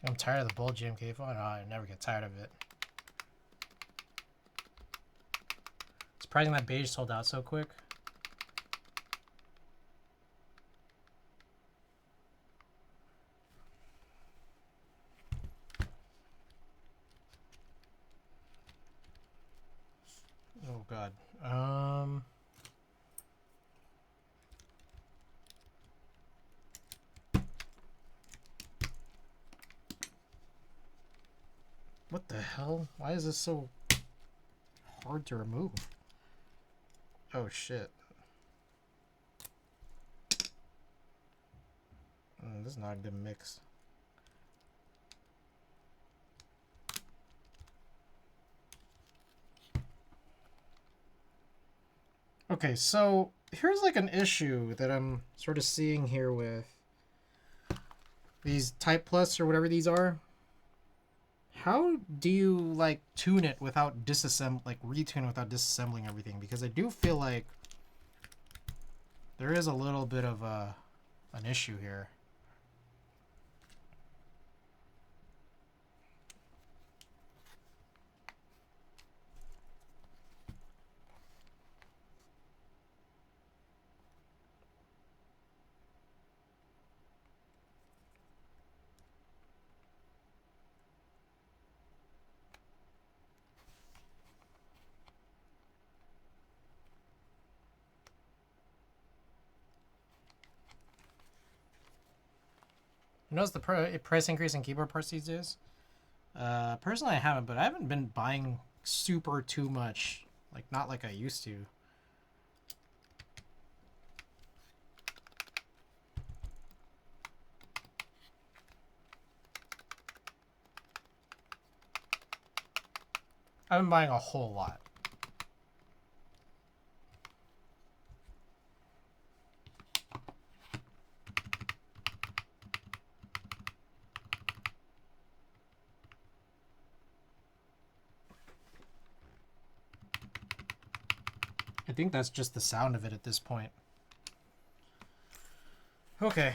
I'm tired of the Bull GMK phone. Oh, I never get tired of it. Surprising that beige sold out so quick. Oh god. What the hell? Why is this so hard to remove? Oh shit. This is not a good mix. Okay, so here's like an issue that I'm sort of seeing here with these Type Plus or whatever these are. How do you like tune it without retune without disassembling everything? Because I do feel like there is a little bit of an issue here. You notice the price increase in keyboard parts these days? Personally, I haven't, but I haven't been buying super too much. Like, not like I used to. I've been buying a whole lot. I think that's just the sound of it at this point. Okay.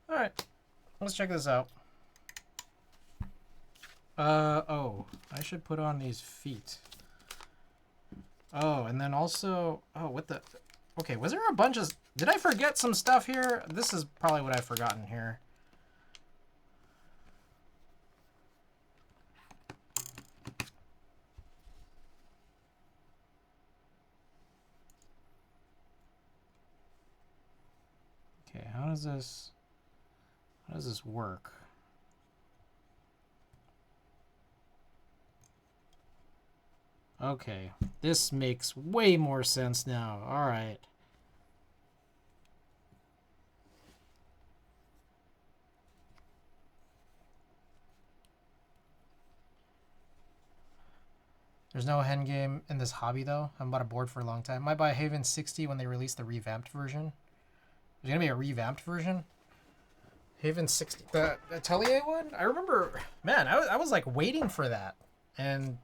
Alright. Let's check this out. Oh. I should put on these feet. Oh, and then also... Oh, what the... Okay, was there a bunch of... Did I forget some stuff here? This is probably what I've forgotten here. Okay, how does this work? Okay, this makes way more sense now. All right. There's no hen game in this hobby though. I haven't bought a board for a long time. Might buy a Haven 60 when they release the revamped version. There's gonna be a revamped version. Haven 60, the Atelier one. I remember, man, I was like waiting for that, and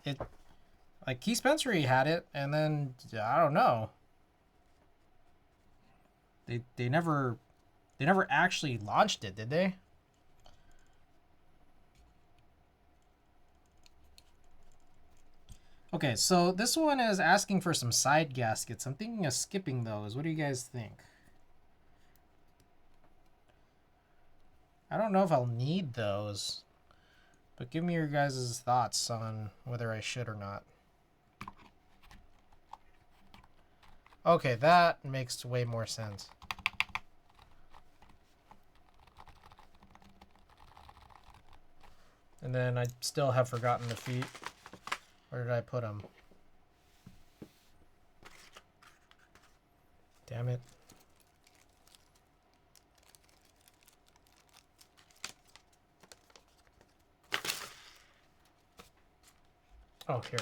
it, like Key Spencery had it, and then I don't know. They never actually launched it, did they? Okay, so this one is asking for some side gaskets. I'm thinking of skipping those. What do you guys think? I don't know if I'll need those, but give me your guys' thoughts on whether I should or not. Okay, that makes way more sense. And then I still have forgotten the feet. Where did I put them? Damn it. Oh, here.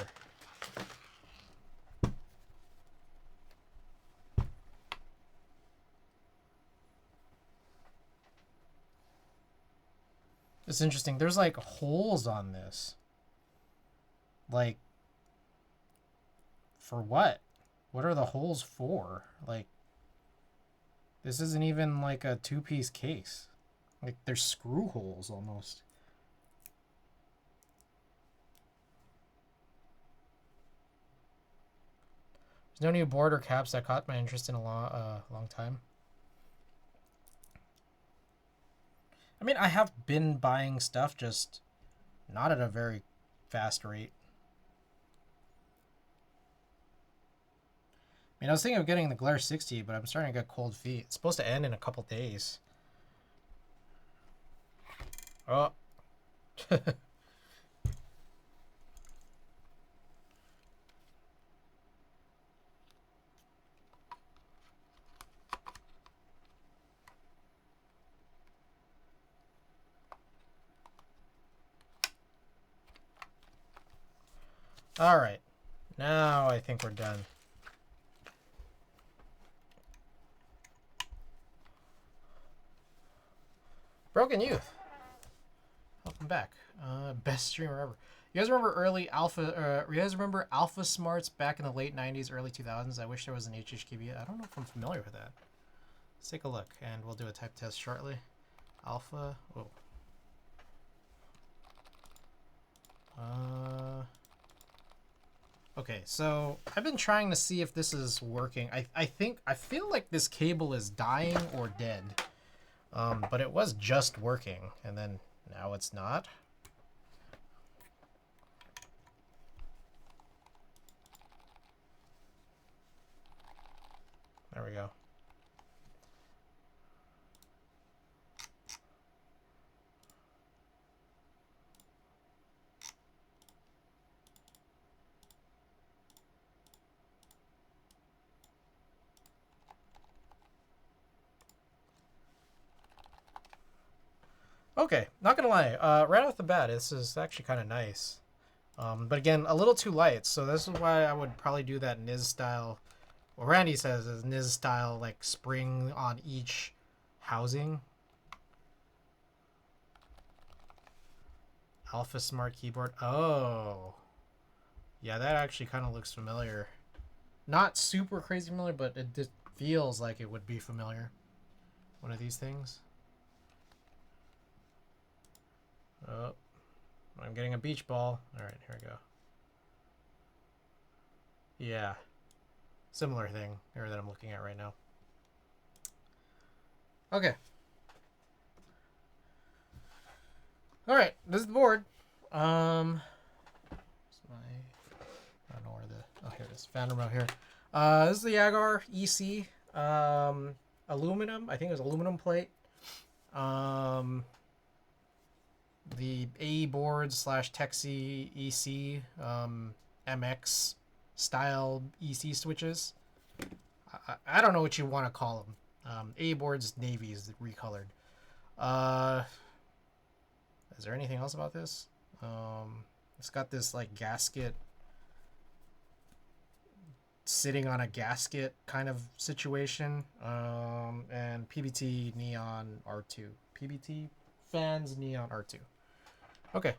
It's interesting. There's like holes on this. Like, for what? What are the holes for? Like, this isn't even like a two-piece case. Like, there's screw holes almost. There's no new board or caps that caught my interest in a long time. I mean, I have been buying stuff, just not at a very fast rate. mean, I was thinking of getting the Glare 60, but I'm starting to get cold feet. It's supposed to end in a couple days. Oh. All right. Now I think we're done. Broken Youth. Welcome back. Best streamer ever. You guys remember early Alpha? You guys remember Alpha Smarts back in the late '90s, early 2000s? I wish there was an HHKB. I don't know if I'm familiar with that. Let's take a look, and we'll do a type test shortly. Alpha. Oh. Okay, so I've been trying to see if this is working. I feel like this cable is dying or dead. But it was just working, and then now it's not. There we go. Okay, not gonna lie, right off the bat, this is actually kind of nice. But again, a little too light, so this is why I would probably do that Niz style. What Randy says is Niz style, like spring on each housing. Alpha Smart Keyboard. Oh. Yeah, that actually kind of looks familiar. Not super crazy familiar, but it just feels like it would be familiar. One of these things. Oh, I'm getting a beach ball. All right, here we go. Yeah, similar thing here that I'm looking at right now. Okay. All right, this is the board. I don't know where the, oh, here it is. Found them out here. This is the Agar EC. Aluminum. I think it was aluminum plate. The AE board slash Texie EC MX style EC switches. I don't know what you want to call them. AE board's navy is recolored. Is there anything else about this? It's got this like gasket sitting on a gasket kind of situation. And PBT neon R2. PBT fans neon R2. Okay,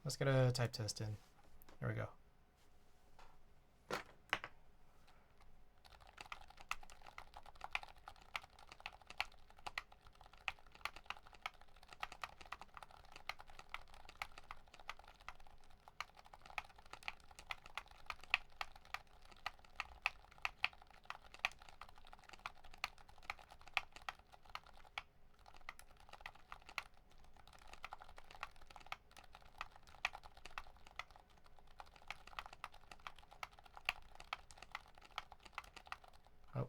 let's get a type test in. There we go. Oh.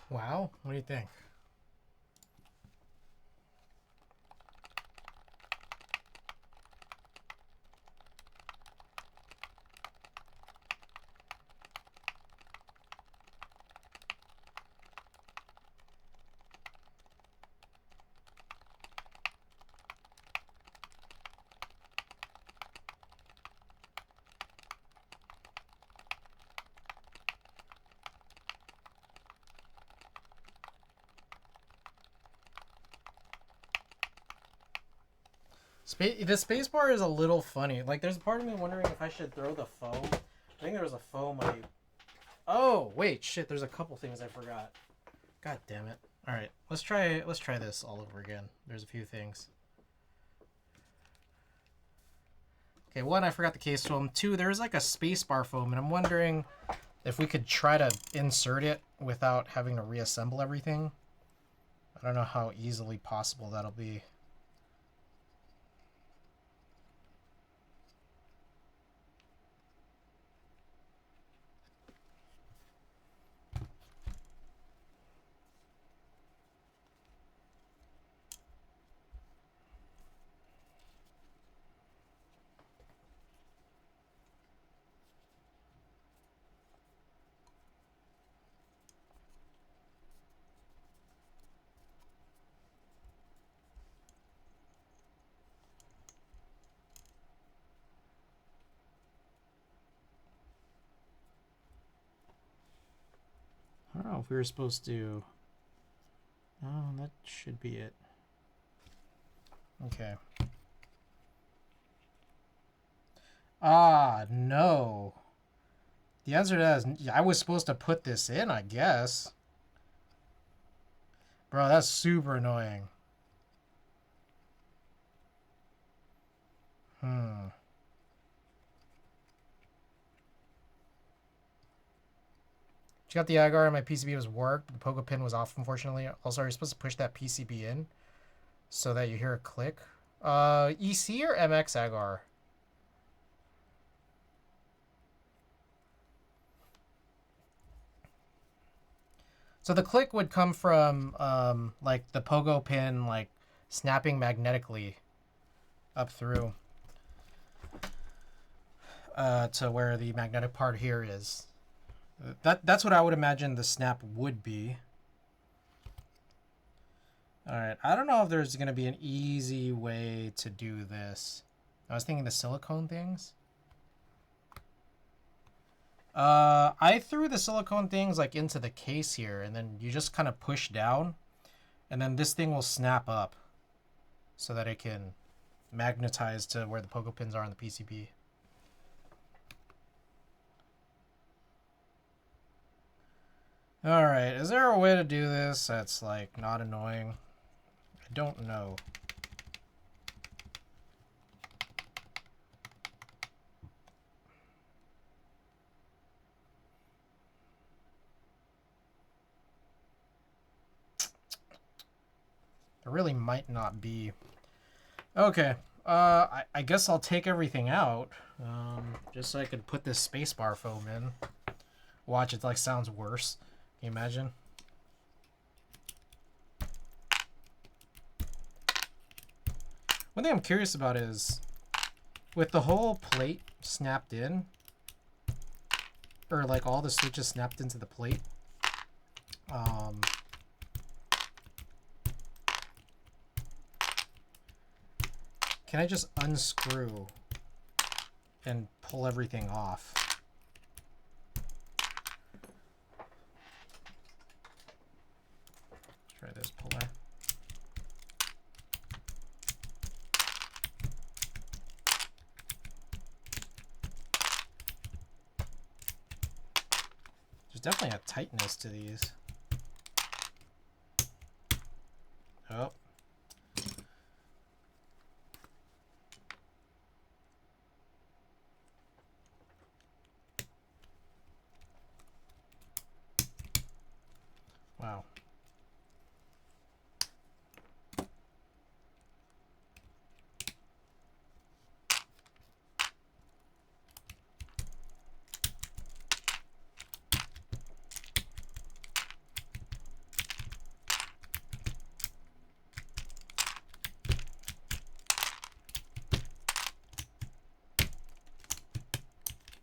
Wow, what do you think? The spacebar is a little funny. Like, there's a part of me wondering if I should throw the foam. I think there was a foam I... Oh, wait, shit, there's a couple things I forgot. God damn it. Alright, let's try this all over again. There's a few things. Okay, one, I forgot the case foam. Two, there's like a spacebar foam, and I'm wondering if we could try to insert it without having to reassemble everything. I don't know how easily possible that'll be. I don't know if we were supposed to... Oh, that should be it. Okay. Ah, no. The answer to that is, I was supposed to put this in, I guess. Bro, that's super annoying. She got the agar and my PCB was worked. The pogo pin was off, unfortunately. Also, are you supposed to push that PCB in so that you hear a click? EC or MX agar? So the click would come from like the pogo pin like snapping magnetically up through to where the magnetic part here is. That's what I would imagine the snap would be. Alright, I don't know if there's going to be an easy way to do this. I was thinking the silicone things. I threw the silicone things like into the case here, and then you just kind of push down, and then this thing will snap up so that it can magnetize to where the pogo pins are on the PCB. Alright, is there a way to do this that's like not annoying? I don't know. There really might not be. Okay, I guess I'll take everything out, just so I could put this spacebar foam in. Watch, it like sounds worse. Can you imagine? One thing I'm curious about is, with the whole plate snapped in, or like all the switches snapped into the plate, can I just unscrew and pull everything off? Try this puller. There's definitely a tightness to these. Oh. Wow.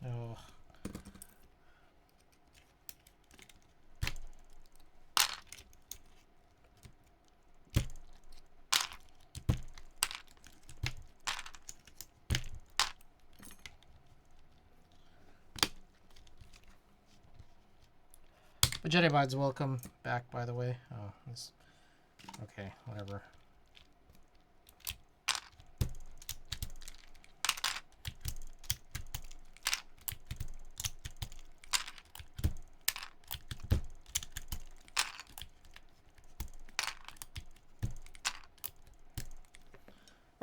Oh. But Jedi Vides, welcome back, by the way. Oh, this... Okay, whatever.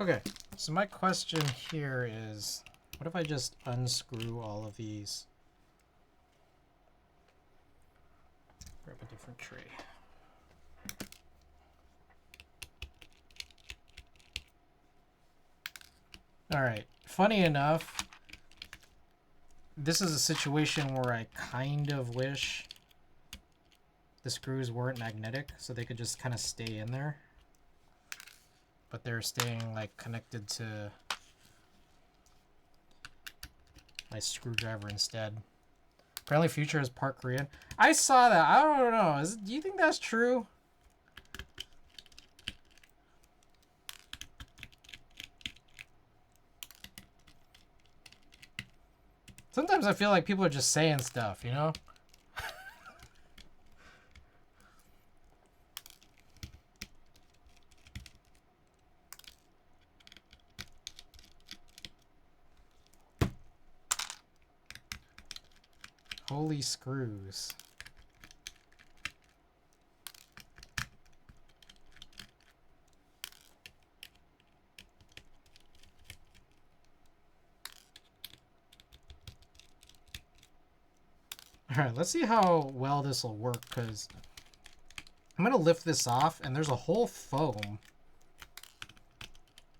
Okay, so my question here is, what if I just unscrew all of these? Grab a different tray. All right, funny enough, this is a situation where I kind of wish the screws weren't magnetic so they could just kind of stay in there. But they're staying like connected to my screwdriver instead. Apparently Future is part Korean. I saw that. I don't know. Do you think that's true? Sometimes I feel like people are just saying stuff, you know? Holy screws. Alright, let's see how well this will work, because I'm going to lift this off, and there's a whole foam.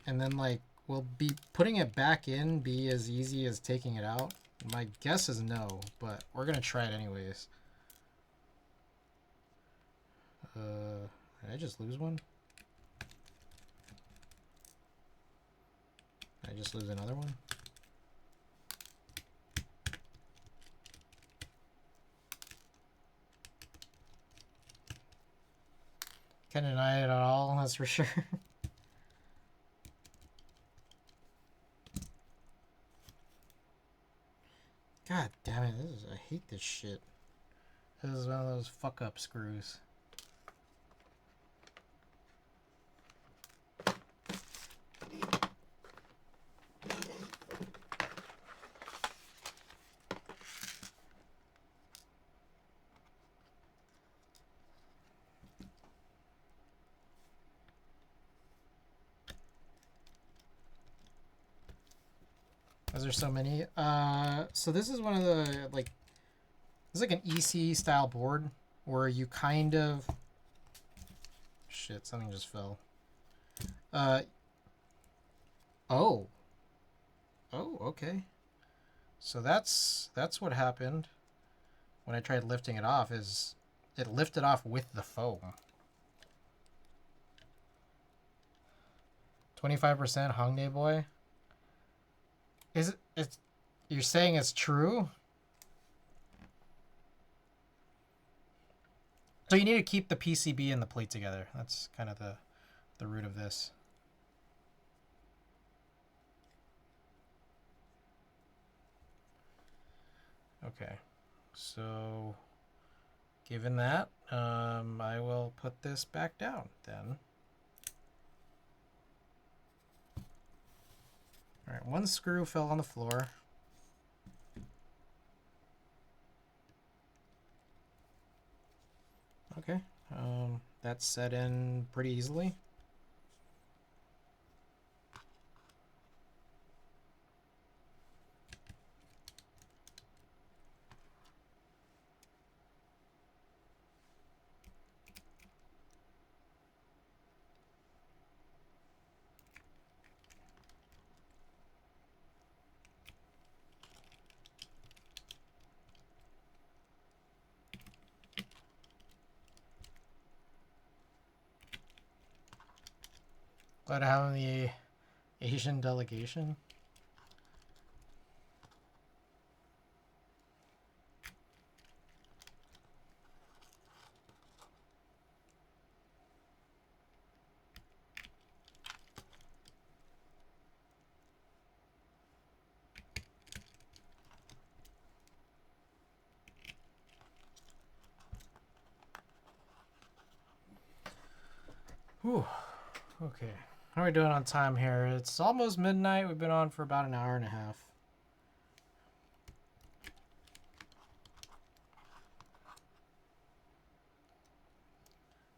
And then, like, will be putting it back in be as easy as taking it out? My guess is no, but we're going to try it anyways. Did I just lose one? Did I just lose another one? Can't deny it at all, that's for sure. God damn it, I hate this shit. This is one of those fuck up screws. There's so many. So this is one of the, like, this is like an EC style board where you kind of, shit, something just fell. Oh, okay. So that's what happened when I tried lifting it off, is it lifted off with the foam. 25% Hongdae boy. Is it? It's. You're saying it's true? So you need to keep the PCB and the plate together. That's kind of the root of this. Okay, so given that, I will put this back down then. All right, one screw fell on the floor. Okay, that's set in pretty easily. Glad to have the Asian delegation. Whew. Okay. How are we doing on time here? It's almost midnight. We've been on for about an hour and a half.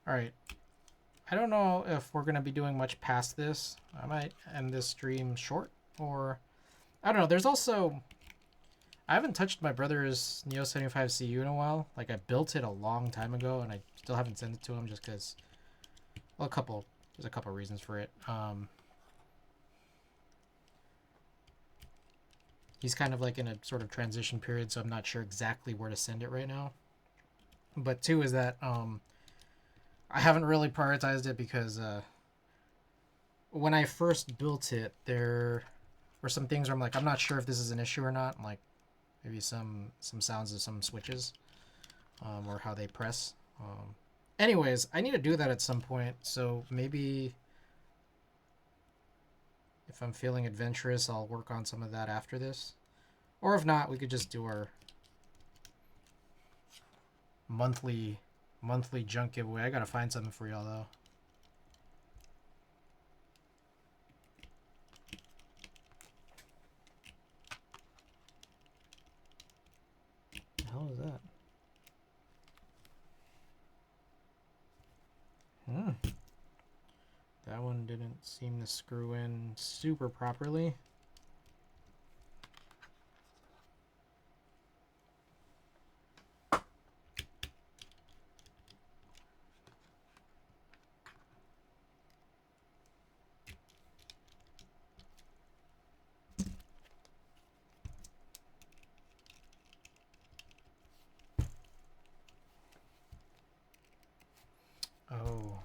All right. I don't know if we're going to be doing much past this. I might end this stream short, or I don't know. There's also, I haven't touched my brother's Neo 75 CU in a while. Like, I built it a long time ago, and I still haven't sent it to him just because, well, there's a couple reasons for it. He's kind of like in a sort of transition period, so I'm not sure exactly where to send it right now. But two is that I haven't really prioritized it because when I first built it, there were some things where I'm like, I'm not sure if this is an issue or not. Like maybe some sounds of some switches or how they press. Anyways, I need to do that at some point. So maybe if I'm feeling adventurous, I'll work on some of that after this. Or if not, we could just do our monthly junk giveaway. I gotta find something for y'all though. The hell is that? That one didn't seem to screw in super properly. Oh.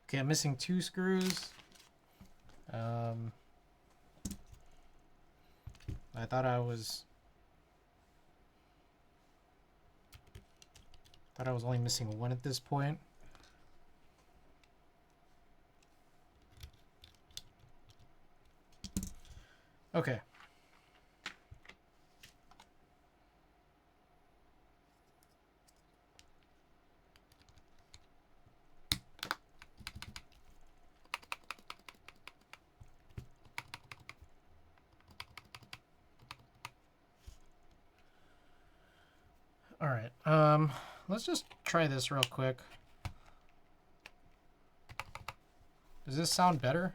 Okay, I'm missing 2 screws. I thought I was only missing 1 at this point. Okay. All right. Let's just try this real quick. Does this sound better?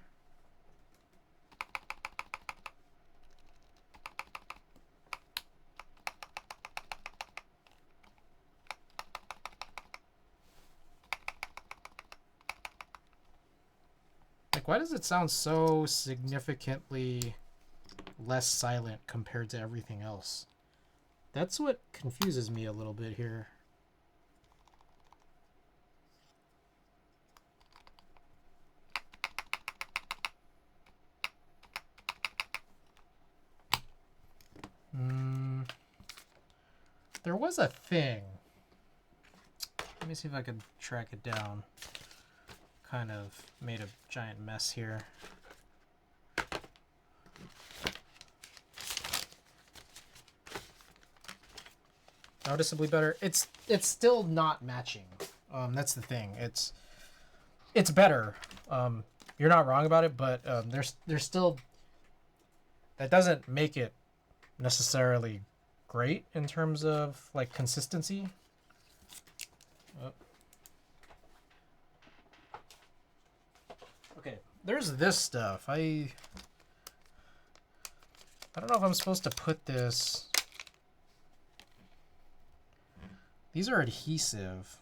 Like, why does it sound so significantly less silent compared to everything else? That's what confuses me a little bit here. There was a thing. Let me see if I can track it down. Kind of made a giant mess here. Noticeably better. It's still not matching. That's the thing. It's better. You're not wrong about it, but there's still, that doesn't make it necessarily great in terms of like consistency. Okay, there's this stuff. I don't know if I'm supposed to put this. These are adhesive.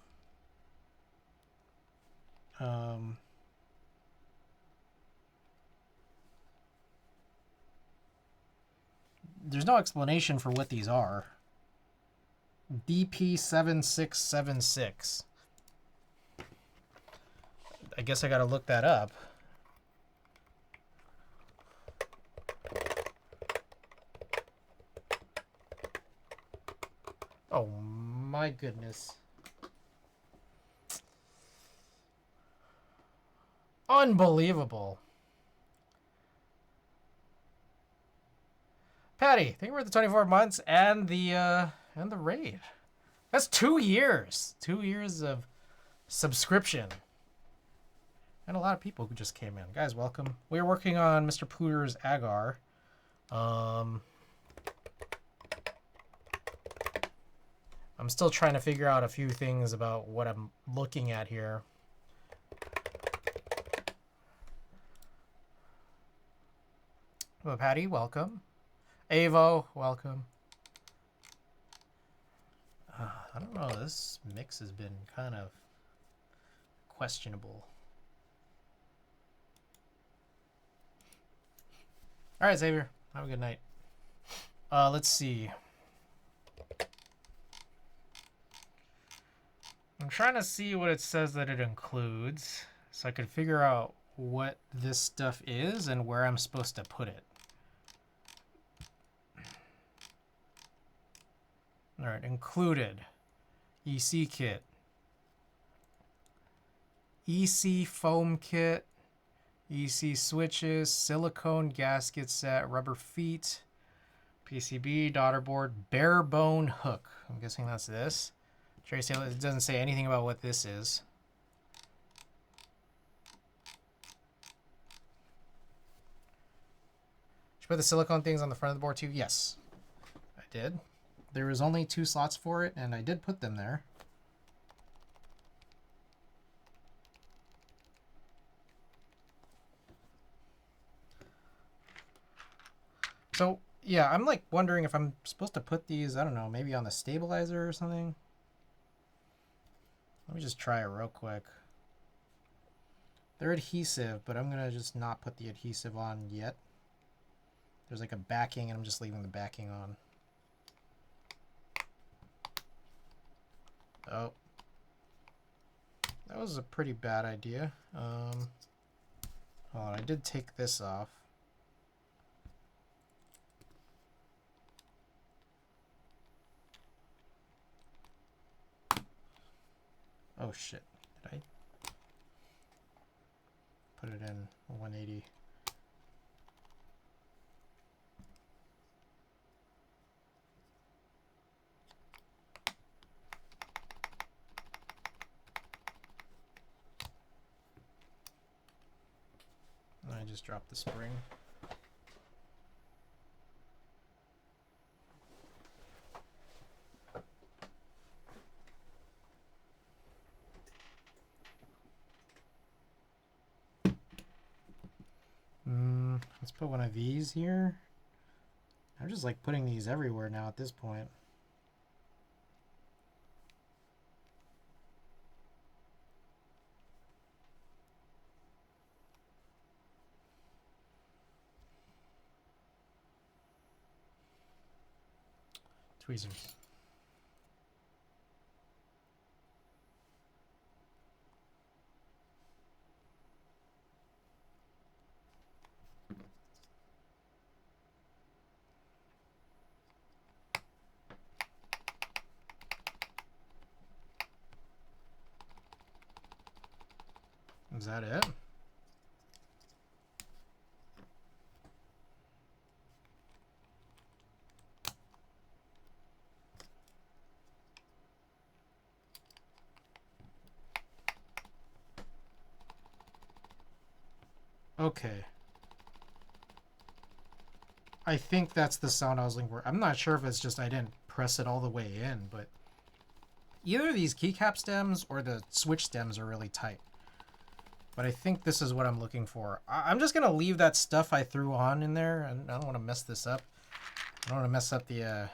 There's no explanation for what these are. DP7676. I guess I gotta look that up. Oh my goodness. Unbelievable. Patty, thank you for the 24 months and the raid. That's 2 years. 2 years of subscription. And a lot of people who just came in. Guys, welcome. We're working on Mr. Pooter's agar. I'm still trying to figure out a few things about what I'm looking at here. Well, Patty, welcome. Avo, welcome. I don't know, this mix has been kind of questionable. All right, Xavier, have a good night. Let's see. I'm trying to see what it says that it includes so I can figure out what this stuff is and where I'm supposed to put it. All right, included. EC kit. EC foam kit. EC switches, silicone gasket set, rubber feet, PCB, daughter board, bare bone hook. I'm guessing that's this. Trace, it doesn't say anything about what this is. Should you put the silicone things on the front of the board too? Yes, I did. There was only 2 slots for it, and I did put them there. So, yeah, I'm like wondering if I'm supposed to put these, I don't know, maybe on the stabilizer or something. Let me just try it real quick. They're adhesive, but I'm going to just not put the adhesive on yet. There's like a backing, and I'm just leaving the backing on. Oh. That was a pretty bad idea. Hold on, I did take this off. Oh shit, did I put it in 180? I just dropped the spring. Let's put one of these here. I'm just like putting these everywhere now at this point. Tweezers. Is that it? Okay. I think that's the sound I was looking for. I'm not sure if it's just I didn't press it all the way in, but either these keycap stems or the switch stems are really tight. But I think this is what I'm looking for. I'm just going to leave that stuff I threw on in there, and I don't want to mess this up. I don't want to mess up the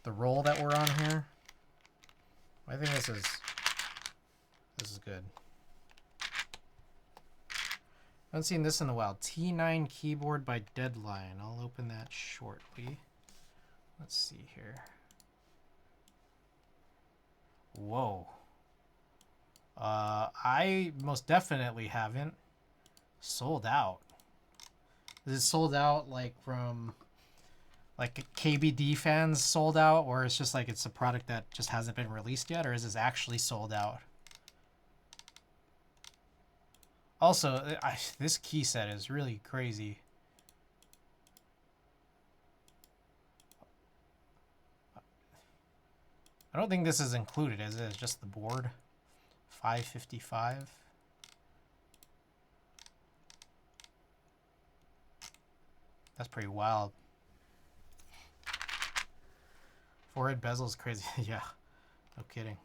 roll that we're on here. I think this is good. I haven't seen this in a while. T9 keyboard by Deadline. I'll open that shortly. Let's see here. Whoa. I most definitely haven't. Sold out. Is it sold out like from like KBD fans sold out, or it's just like it's a product that just hasn't been released yet, or is this actually sold out? Also, this key set is really crazy. I don't think this is included, is it? It's just the board. $555. That's pretty wild. Forehead bezel is crazy. Yeah, no kidding.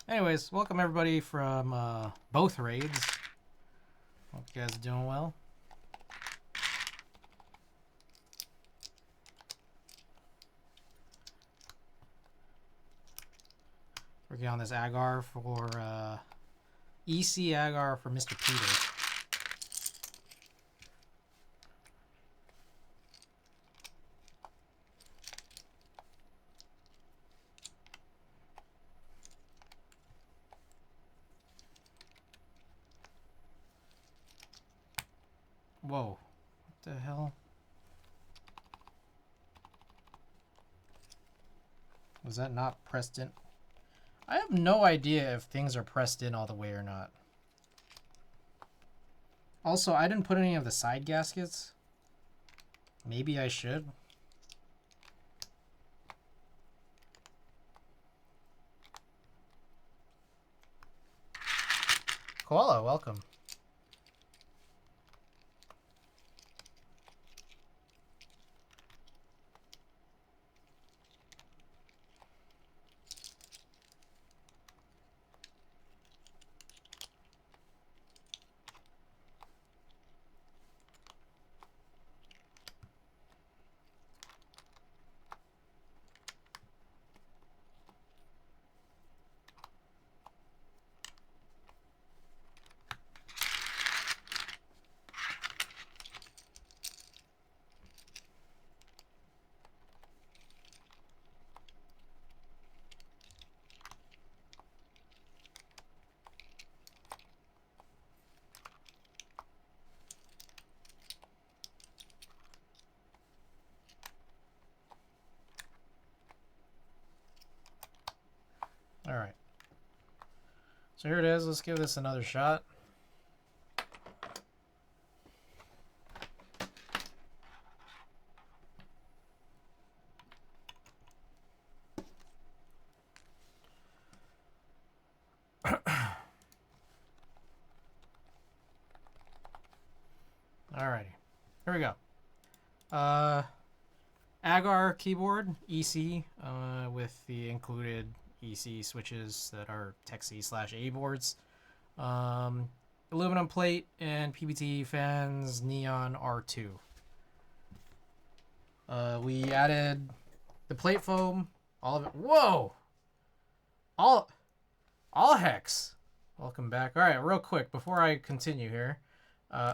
Anyways, welcome everybody from both raids. Hope you guys are doing well. Working on this agar for EC agar for Mr. Pooter. Whoa, what the hell? Was that not pressed in? I have no idea if things are pressed in all the way or not. Also, I didn't put any of the side gaskets. Maybe I should. Koala, welcome. All right. So here it is. Let's give this another shot. Alrighty. Here we go. Agar keyboard, EC, with the included EC switches that are TechC/A boards. Aluminum plate and PBT fans, neon R2. We added the plate foam, all of it. Whoa! All hex. Welcome back. All right, real quick before I continue here,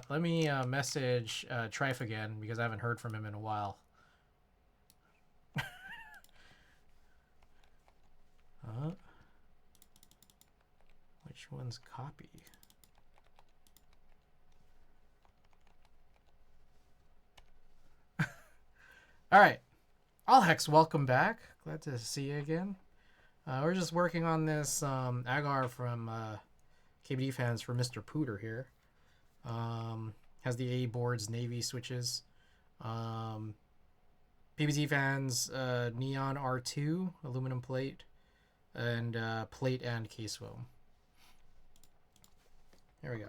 let me message Trife again because I haven't heard from him in a while. Which one's copy? All right, Alhex, welcome back. Glad to see you again. We're just working on this agar from KBD fans for Mr. Pooter here. Has the A boards, navy switches. PBT fans, neon R2, aluminum plate, and plate and case foam. There we go.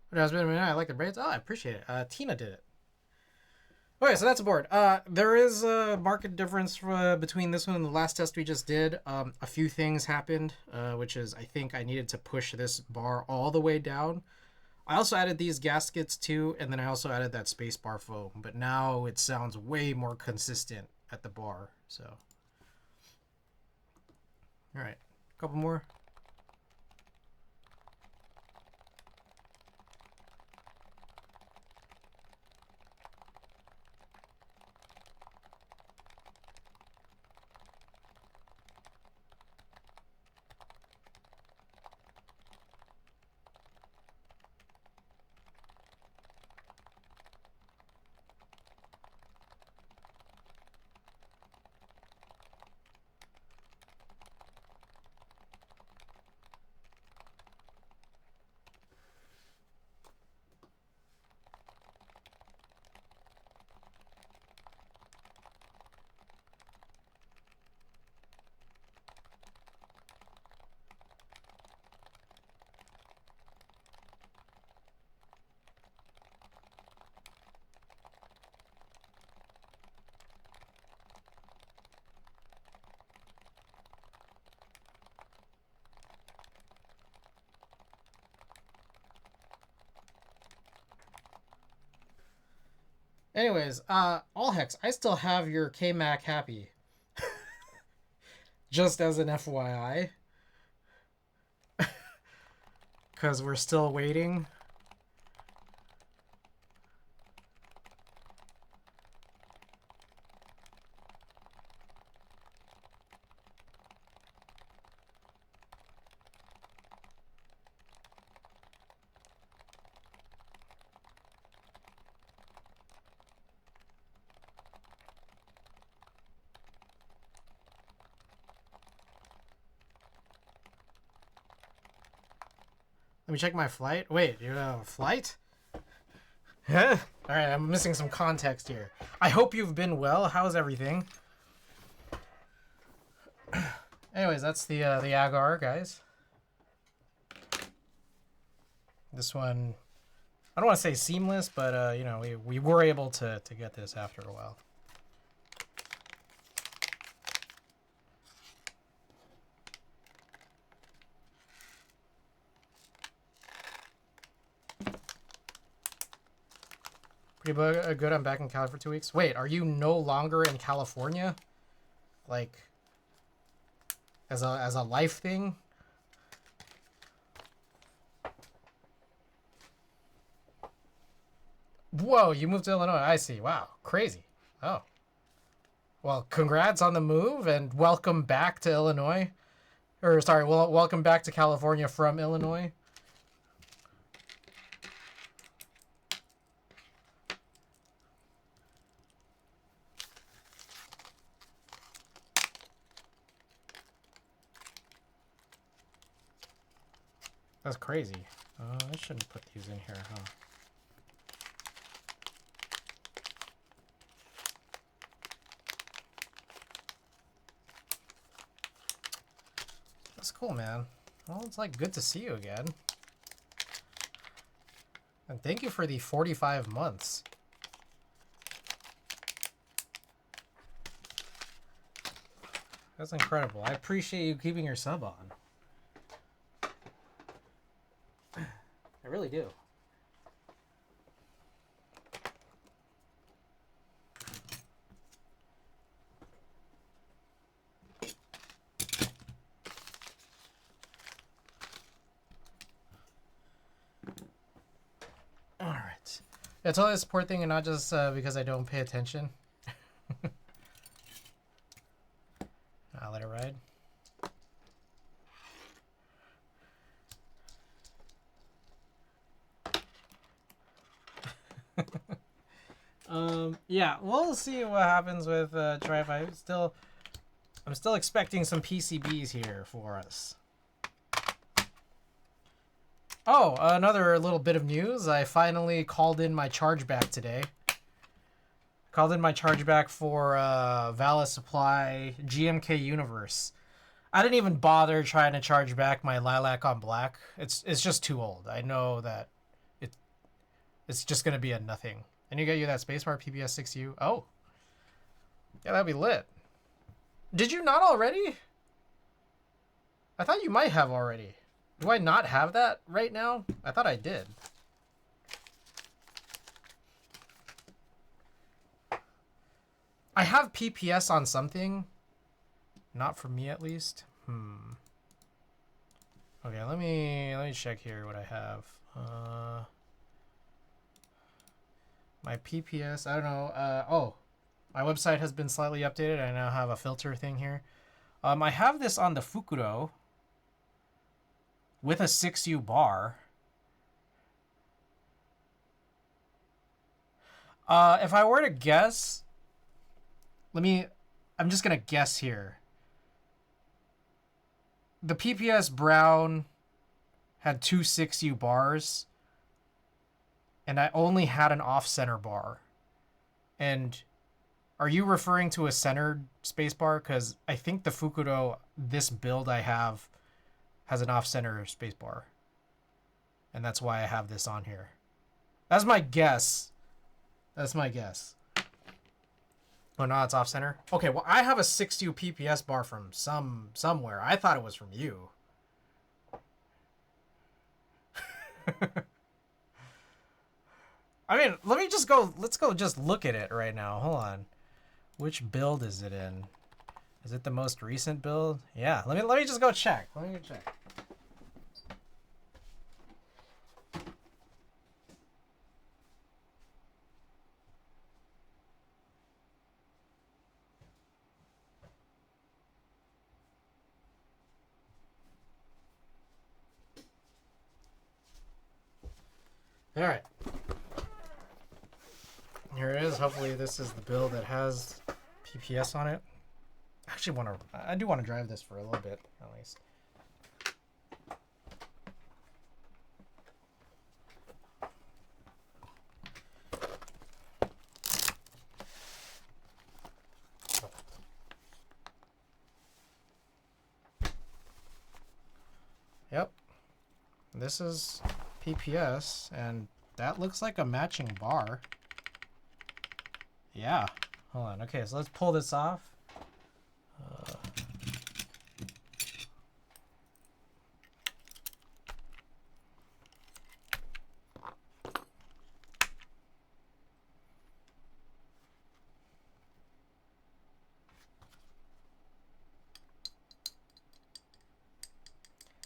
But it has been a minute. I like the braids. Oh, I appreciate it. Tina did it. Okay, so that's a board. There is a market difference between this one and the last test we just did. A few things happened, which is I think I needed to push this bar all the way down. I also added these gaskets too, and then I also added that space bar foam. But now it sounds way more consistent at the bar. So, all right, a couple more. Anyways, all hex, I still have your KMac happy. Just as an FYI. Because we're still waiting. Let me check my flight. Wait, you have a flight? Huh? Alright, I'm missing some context here. I hope you've been well. How's everything? Anyways, that's the agar, guys. This one, I don't want to say seamless, but you know, we were able to get this after a while. Pretty good. I'm back in Cali for 2 weeks. Wait, are you no longer in California? Like, as a life thing? Whoa, you moved to Illinois. I see. Wow, crazy. Oh. Well, congrats on the move and welcome back to Illinois. Or, sorry, well, welcome back to California from Illinois. That's crazy. I shouldn't put these in here, huh? That's cool, man. Well, it's like good to see you again. And thank you for the 45 months. That's incredible. I appreciate you keeping your sub on. I really do. All right. Yeah, it's only a support thing and not just because I don't pay attention. I'll let it ride. Yeah, we'll see what happens with Tri-Fi. I'm still expecting some PCBs here for us. Oh, another little bit of news. I finally called in my chargeback today. Called in my chargeback for Valid Supply GMK Universe. I didn't even bother trying to charge back my Lilac on Black. It's just too old. I know that it's just gonna be a nothing. And you get you that spacebar PPS 6U. Oh. Yeah, that'd be lit. Did you not already? I thought you might have already. Do I not have that right now? I thought I did. I have PPS on something. Not for me, at least. Okay, let me check here what I have. My PPS, I don't know. Oh, my website has been slightly updated. I now have a filter thing here. I have this on the Fukuro with a 6U bar. If I were to guess, I'm just gonna guess here. The PPS Brown had two 6U bars, and I only had an off-center bar. And are you referring to a centered spacebar? Because I think the Fukuro, this build I have, has an off-center spacebar. And that's why I have this on here. That's my guess. That's my guess. Oh, no, it's off-center? Okay, well, I have a 6U PPS bar from somewhere. I thought it was from you. I mean, let's go just look at it right now. Hold on. Which build is it in? Is it the most recent build? Yeah, let me just go check. Let me go check. All right. Here it is. Hopefully this is the build that has PPS on it. I do want to drive this for a little bit, at least. Yep. This is PPS, and that looks like a matching bar. Yeah. Hold on. Okay, so let's pull this off.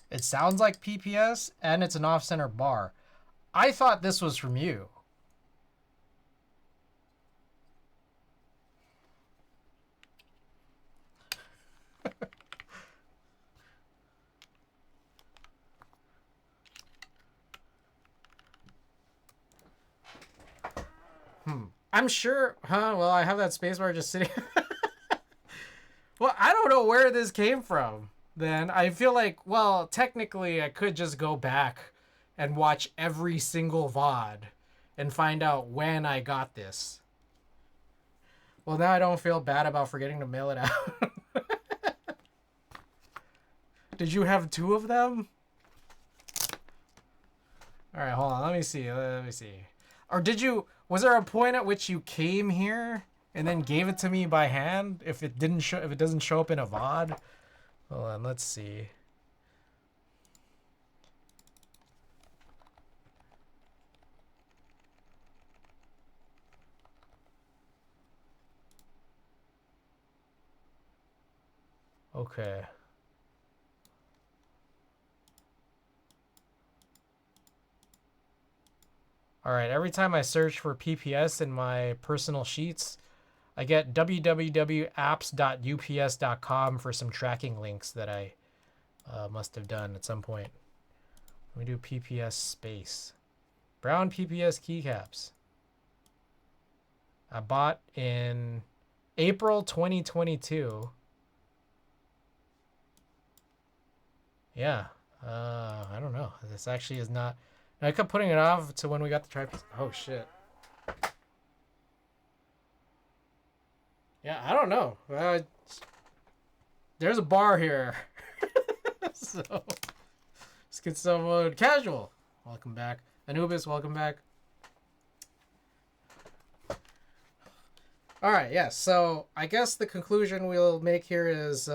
It sounds like PPS, and it's an off-center bar. I thought this was from you. I'm sure, well, I have that spacebar just sitting. Well, I don't know where this came from. Then I feel like, well, technically I could just go back and watch every single VOD and find out when I got this. Well, now I don't feel bad about forgetting to mail it out. Did you have two of them? All right, hold on. Let me see. Or was there a point at which you came here and then gave it to me by hand if it doesn't show up in a VOD? Hold on, let's see. Okay. All right, every time I search for PPS in my personal sheets, I get www.apps.ups.com for some tracking links that I must have done at some point. Let me do PPS space. Brown PPS keycaps. I bought in April 2022. Yeah. I don't know. This actually is not... I kept putting it off to when we got the tripod. Oh, shit. Yeah, I don't know. There's a bar here. So, let's get some casual. Welcome back. Anubis, welcome back. All right, yes. So I guess the conclusion we'll make here is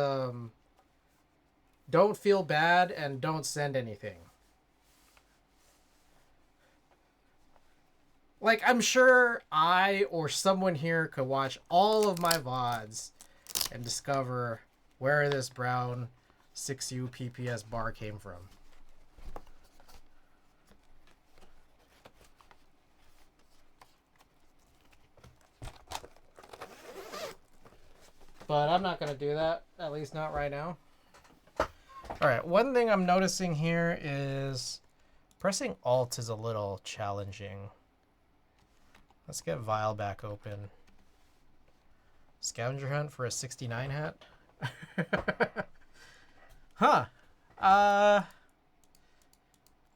don't feel bad and don't send anything. Like, I'm sure I or someone here could watch all of my VODs and discover where this brown 6U PPS bar came from. But I'm not going to do that, at least not right now. All right, one thing I'm noticing here is pressing Alt is a little challenging. Let's get Vial back open. Scavenger hunt for a 69 hat? Huh.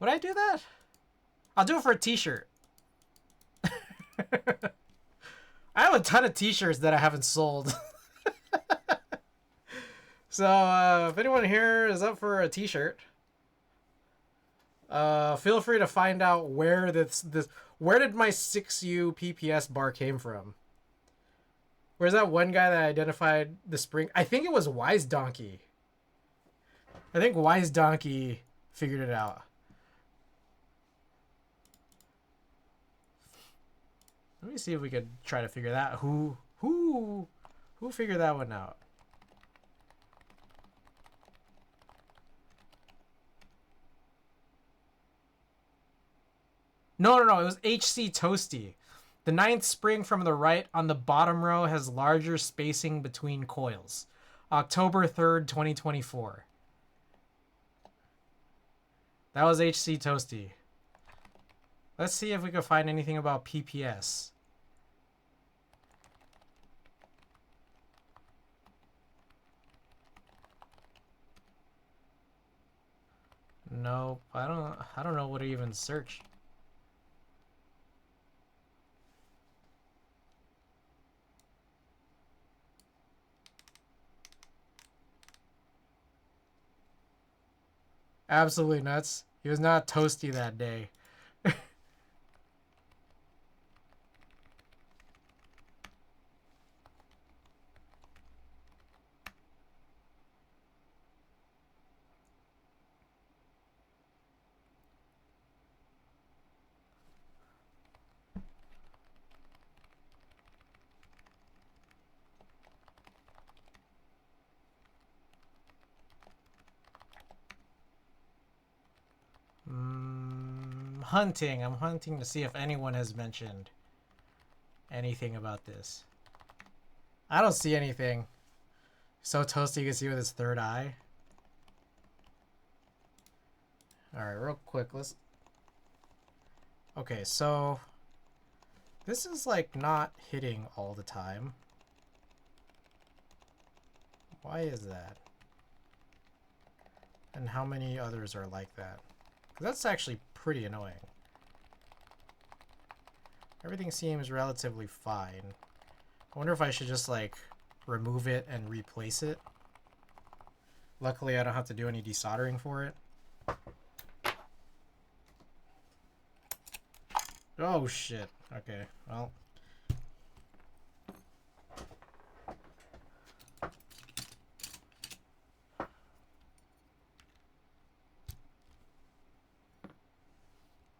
Would I do that? I'll do it for a t-shirt. I have a ton of t-shirts that I haven't sold. So, if anyone here is up for a t-shirt, feel free to find out where where did my 6U PPS bar came from. Where's that one guy that identified the spring? I think it was Wise Donkey. I think Wise Donkey figured it out. Let me see if we could try to figure that. Who figured that one out? No. It was HC Toasty. The 9th spring from the right on the bottom row has larger spacing between coils. October 3rd, 2024. That was HC Toasty. Let's see if we can find anything about PPS. Nope, I don't know what to even search. Absolutely nuts. He was not toasty that day. Hunting. I'm hunting to see if anyone has mentioned anything about this. I don't see anything. So toasty you can see with his third eye. Alright, real quick, let's... Okay, so... This is, like, not hitting all the time. Why is that? And how many others are like that? 'Cause that's actually pretty annoying. Everything seems relatively fine. I wonder if I should just, like, remove it and replace it. Luckily, I don't have to do any desoldering for it. Oh, shit. Okay, well.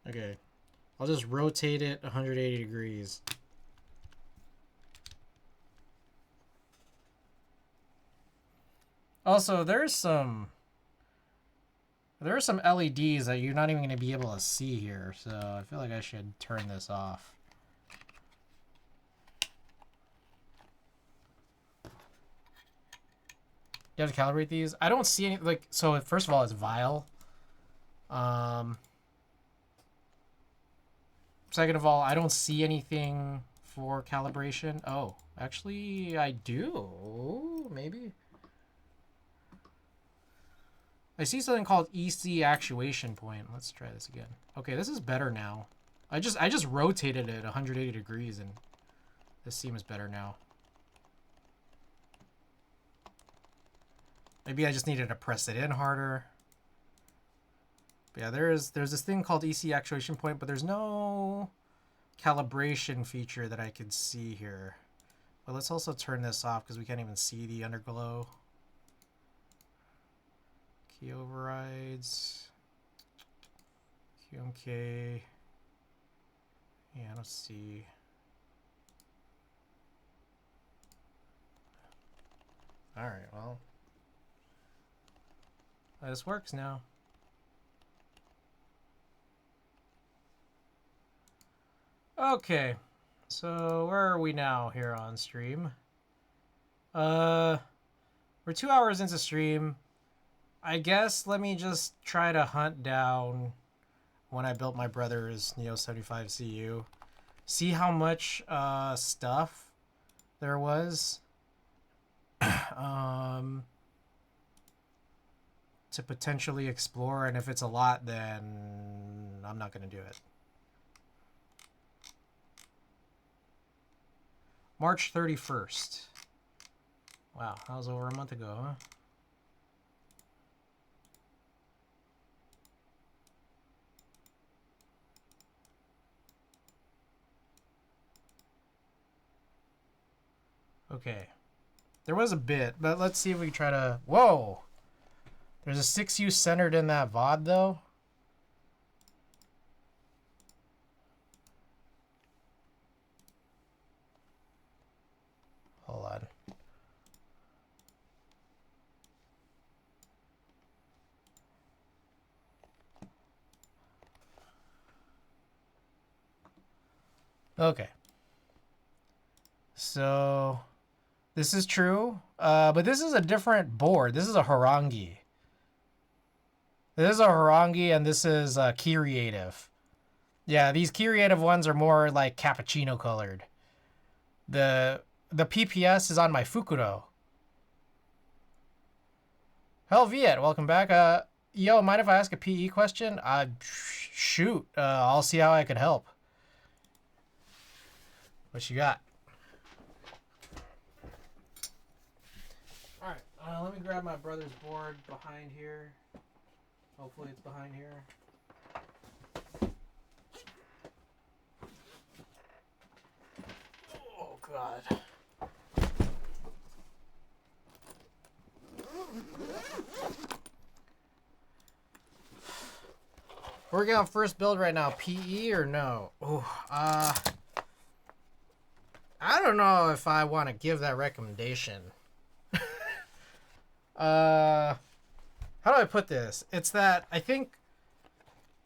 Okay. I'll just rotate it 180 degrees. Also, there are some LEDs that you're not even going to be able to see here, so I feel like I should turn this off. You have to calibrate these? I don't see any, like, so first of all, it's Vial. Second of all, I don't see anything for calibration. Oh, actually, I do. Maybe. I see something called EC actuation point. Let's try this again. Okay, this is better now. I just rotated it 180 degrees and this seems better now. Maybe I just needed to press it in harder. But yeah, there's this thing called EC actuation point, but there's no calibration feature that I could see here. But let's also turn this off because we can't even see the underglow. Key overrides. QMK. Yeah, let's see. Alright, well. This works now. Okay. So where are we now here on stream? We're 2 hours into stream. I guess let me just try to hunt down when I built my brother's Neo 75 CU. See how much stuff there was to potentially explore, and if it's a lot, then I'm not gonna do it. March 31st. Wow, that was over a month ago, huh? Okay. There was a bit, but let's see if we try to... Whoa! There's a 6U centered in that VOD, though. Hold on. Okay. So, this is true, but this is a different board. This is a Harangi. This is a Harangi, and this is Creative. Yeah, these Creative ones are more like cappuccino colored. The PPS is on my Fukuro. Hell, Viet, welcome back. Yo, mind if I ask a PE question? Shoot. I'll see how I could help. What you got? Alright, let me grab my brother's board behind here. Hopefully it's behind here. Oh, God. Working on first build right now. PE or no? Oh, I don't know if I want to give that recommendation. How do I put this? It's that I think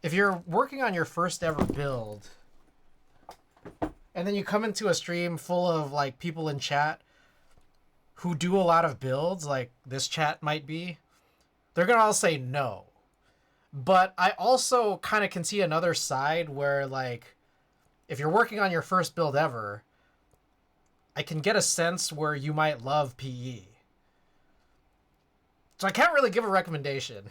if you're working on your first ever build and then you come into a stream full of like people in chat who do a lot of builds, like this chat might be, they're going to all say no. But I also kind of can see another side where like if you're working on your first build ever, I can get a sense where you might love PE. So I can't really give a recommendation.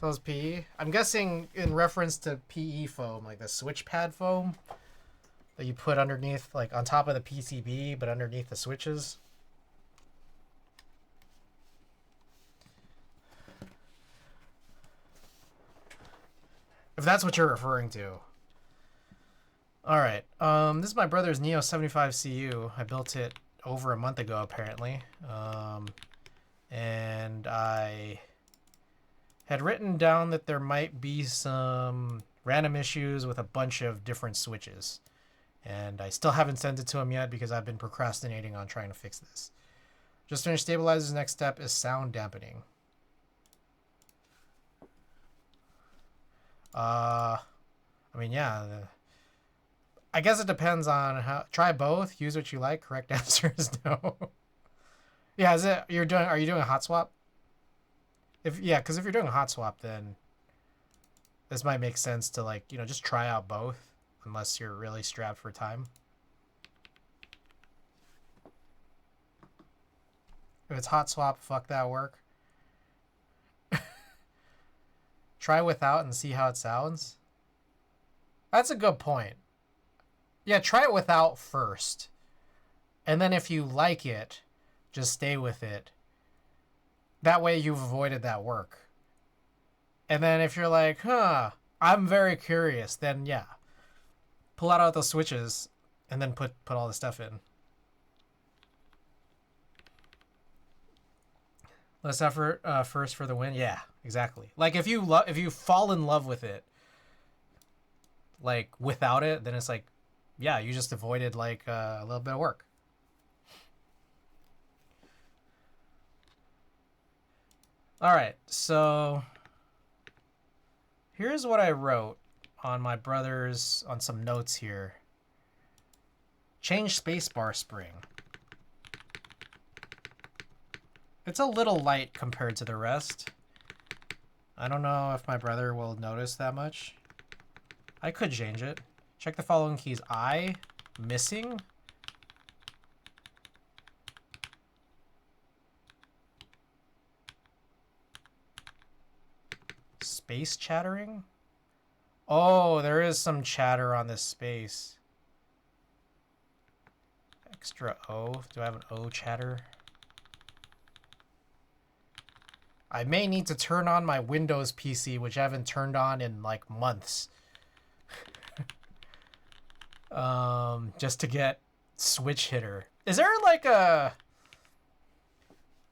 Those PE? I'm guessing in reference to PE foam, like the switch pad foam that you put underneath, like on top of the PCB, but underneath the switches. If that's what you're referring to. Alright, this is my brother's Neo 75 CU. I built it over a month ago, apparently. And I had written down that there might be some random issues with a bunch of different switches. And I still haven't sent it to him yet because I've been procrastinating on trying to fix this. Just finished stabilizers. Next step is sound dampening. I mean, yeah. I guess it depends on how. Try both. Use what you like. Correct answer is no. Yeah, is it? Are you doing a hot swap? Because if you're doing a hot swap, then this might make sense to like just try out both, unless you're really strapped for time. If it's hot swap, fuck that work. Try without and see how it sounds. That's a good point. Yeah, try it without first. And then if you like it, just stay with it. That way you've avoided that work. And then if you're like, huh, I'm very curious, then yeah, pull out all those switches and then put all the stuff in. Less effort first for the win. Yeah, exactly. Like if you fall in love with it, like without it, then it's like, yeah, you just avoided like a little bit of work. All right, so here's what I wrote on my brother's on some notes here. Change spacebar spring. It's a little light compared to the rest. I don't know if my brother will notice that much. I could change it. Check the following keys. I, missing. Space chattering? Oh, there is some chatter on this space. Extra O. Do I have an O chatter? I may need to turn on my Windows PC, which I haven't turned on in like months. Just to get switch hitter. Is there like a...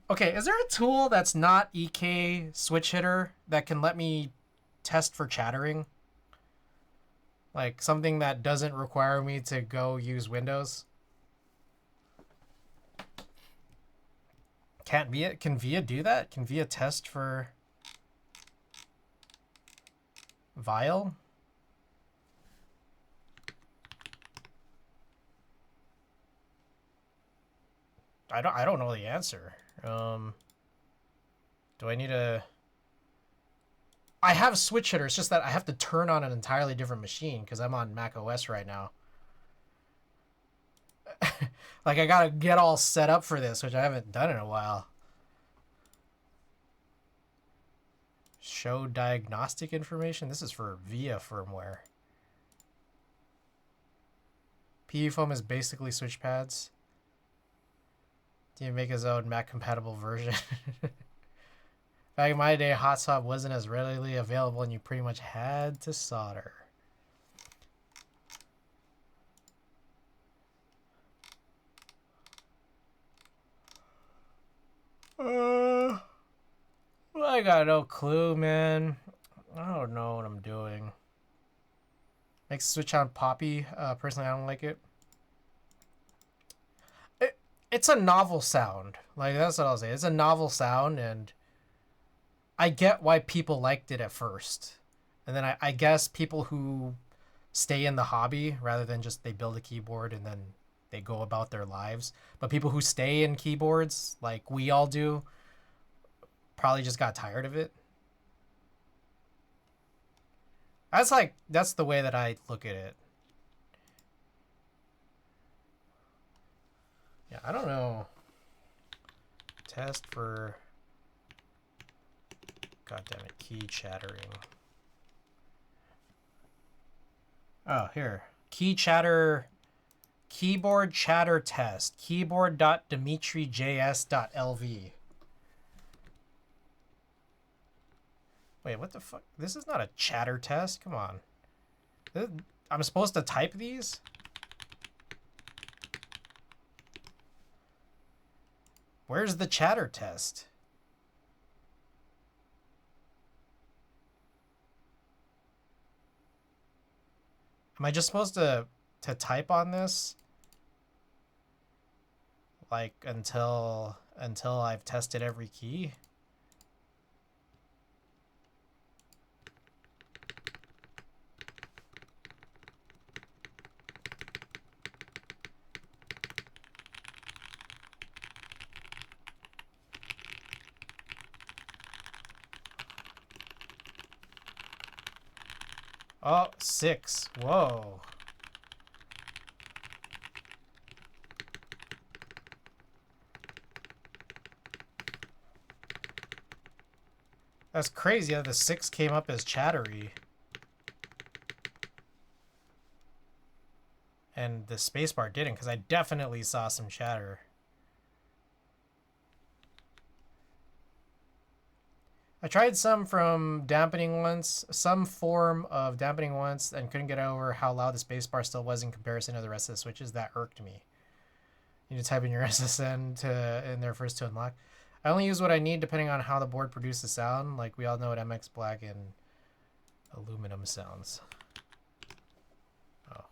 Okay, is there a tool that's not EK switch hitter that can let me test for chattering? Like something that doesn't require me to go use Windows? Can VIA do that? Can VIA test for Vile? I don't know the answer. Do I need a... I have switch hitter. It's just that I have to turn on an entirely different machine because I'm on Mac OS right now. Like I gotta get all set up for this, which I haven't done in a while. Show diagnostic information. This is for VIA firmware. PE foam is basically switch pads. Do you make his own Mac compatible version? Back in my day, hot swap wasn't as readily available and you pretty much had to solder. I got no clue, man. I don't know what I'm doing. Makes switch on poppy. Personally, I don't like it. It's a novel sound. Like, that's what I'll say. It's a novel sound, and I get why people liked it at first. And then I guess people who stay in the hobby rather than just they build a keyboard and then they go about their lives. But people who stay in keyboards, like we all do, probably just got tired of it. That's the way that I look at it. Yeah, I don't know. Test for... God damn it, key chattering. Oh, here. Key chatter... Keyboard chatter test. Keyboard.dimitrij.lv. Wait, what the fuck? This is not a chatter test. Come on. I'm supposed to type these? Where's the chatter test? Am I just supposed to type on this? Like until I've tested every key? Oh, 6. Whoa. That's crazy how the 6 came up as chattery. And the spacebar didn't, because I definitely saw some chatter. I tried some from dampening once, some form of dampening once, and couldn't get over how loud the spacebar still was in comparison to the rest of the switches. That irked me. You need to type in your SSN in there first to unlock. I only use what I need depending on how the board produces sound. Like we all know what MX Black and aluminum sounds. Oh.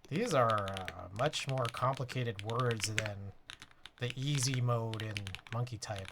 These are much more complicated words than the easy mode in monkey type.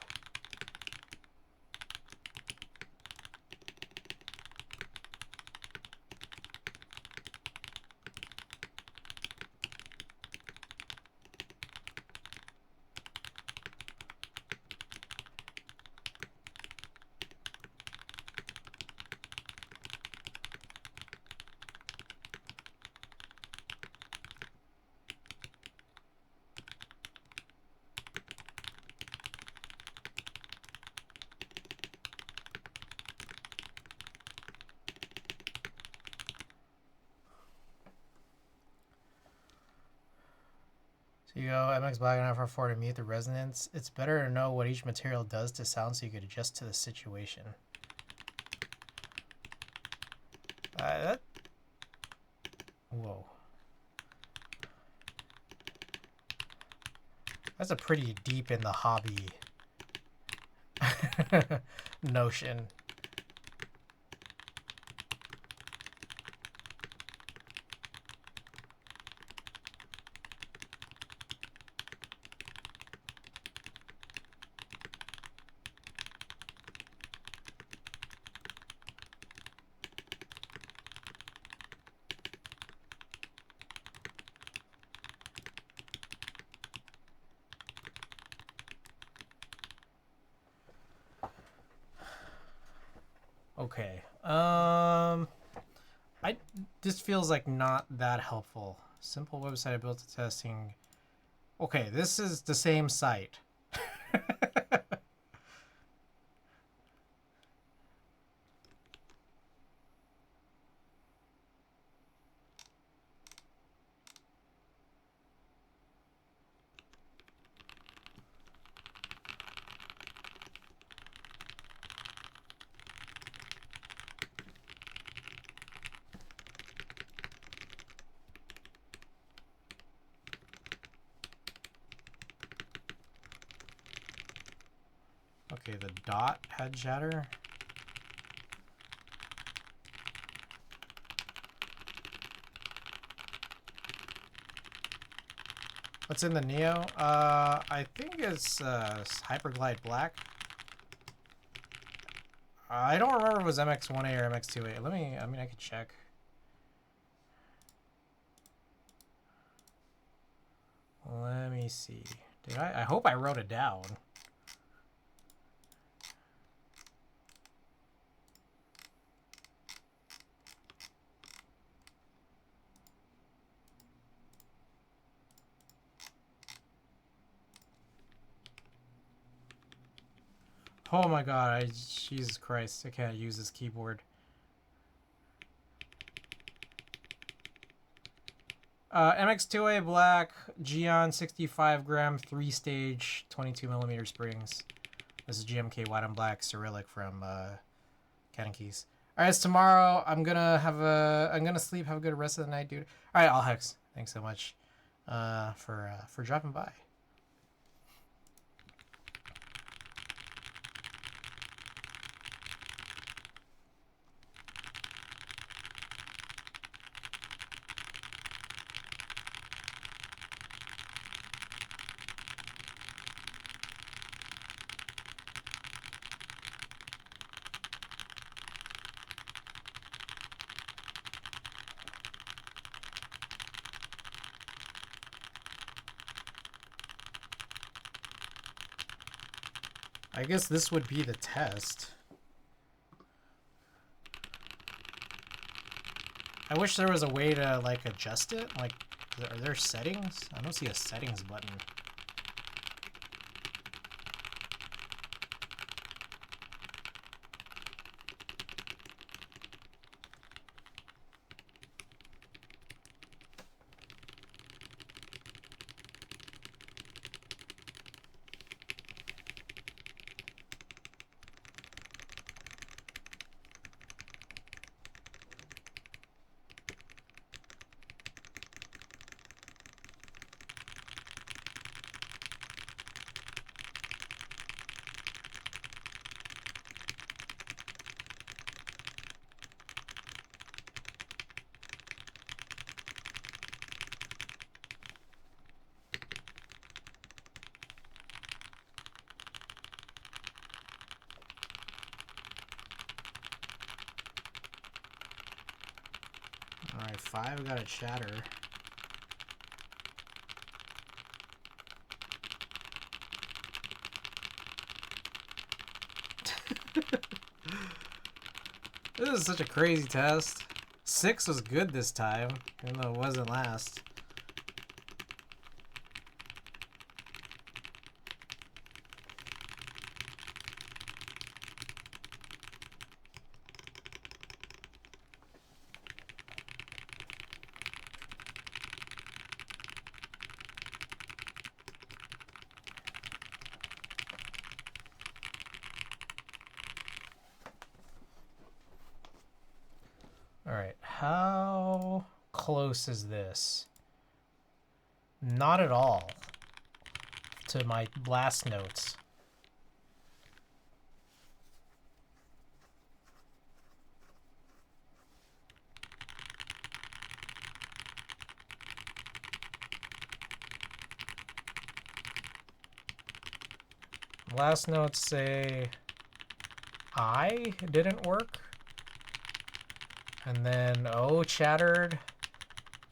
So you go MX Black and FR4 to mute the resonance. It's better to know what each material does to sound so you could adjust to the situation. Whoa. That's a pretty deep in the hobby notion. Okay. This feels like not that helpful. Simple website I built to testing. Okay, this is the same site. Okay, the dot had shatter. What's in the Neo? I think it's Hyperglide Black. I don't remember if it was MX1A or MX2A. I mean, I could check. Let me see. Did I hope I wrote it down. Oh my god, Jesus Christ, I can't use this keyboard. MX2A Black, Geon 65 gram, 3-stage, 22mm springs. This is GMK White and Black Cyrillic from Cannon Keys. Alright, it's tomorrow. I'm gonna sleep, have a good rest of the night, dude. Alright, All Hex, thanks so much for dropping by. I guess this would be the test. I wish there was a way to like adjust it. Like, are there settings? I don't see a settings button. Alright, 5 got a chatter. This is such a crazy test. 6 was good this time, even though it wasn't last. Alright, how close is this? Not at all to my last notes. Last notes say I didn't work. And then O chattered,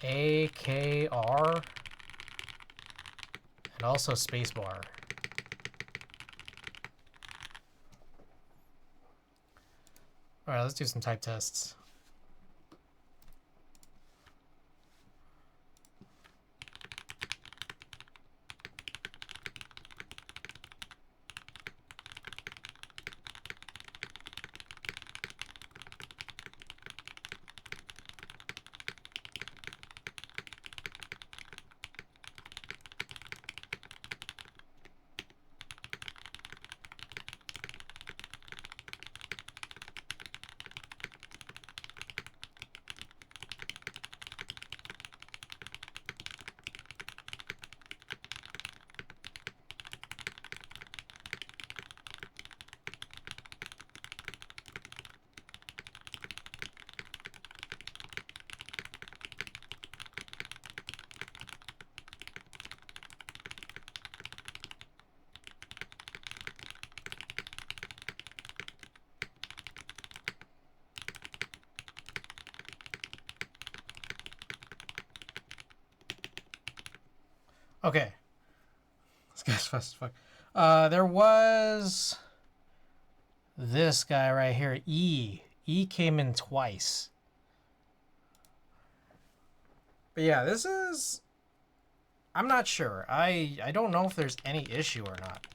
A, K, R, and also spacebar. All right, let's do some type tests. Okay. This guy's fast as fuck. There was this guy right here, E. E came in twice. But yeah, this is... I'm not sure. I don't know if there's any issue or not.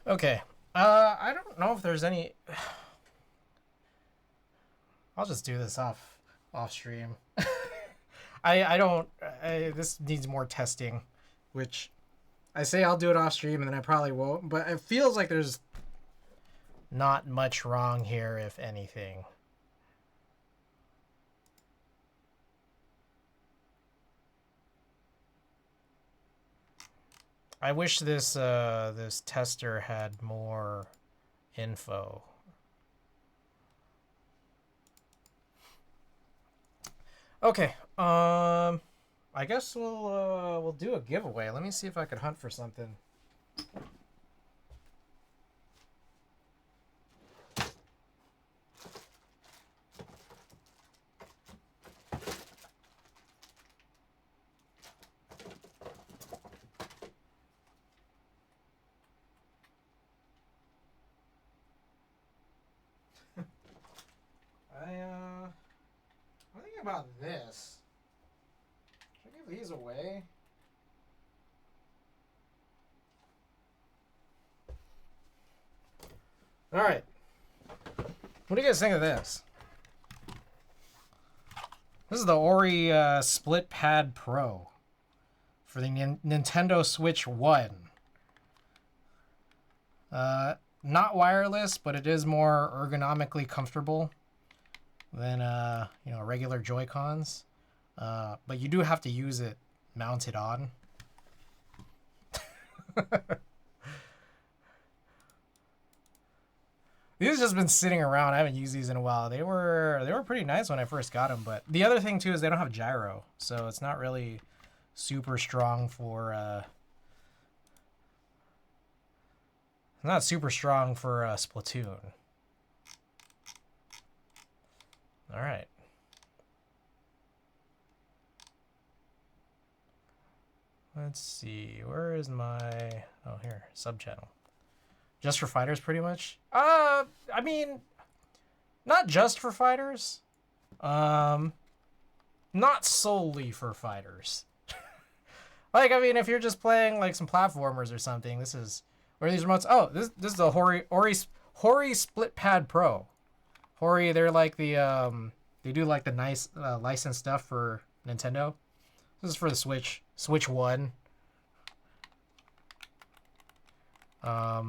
Okay, I don't know if there's any. I'll just do this off stream. I don't. This needs more testing, which I say I'll do it off stream and then I probably won't. But it feels like there's not much wrong here, if anything. I wish this this tester had more info. Okay. I guess we'll do a giveaway. Let me see if I could hunt for something. I'm thinking about this. Should I give these away? All right. What do you guys think of this? This is the Ori Split Pad Pro for the Nintendo Switch 1. Not wireless, but it is more ergonomically comfortable than you know, regular Joy-Cons. But you do have to use it mounted on. These have just been sitting around. I haven't used these in a while. They were pretty nice when I first got them, but the other thing too is they don't have gyro, so it's not really super strong for not super strong for Splatoon. All right. Let's see. Where is my... Oh, here. Sub-channel. Just for fighters, pretty much? I mean, not just for fighters. Not solely for fighters. Like, I mean, if you're just playing, like, some platformers or something, this is... Where are these remotes? Oh, this is the Hori Split Pad Pro. Hori, they're like the, they do, like, the nice licensed stuff for Nintendo. This is for the Switch. Switch 1. A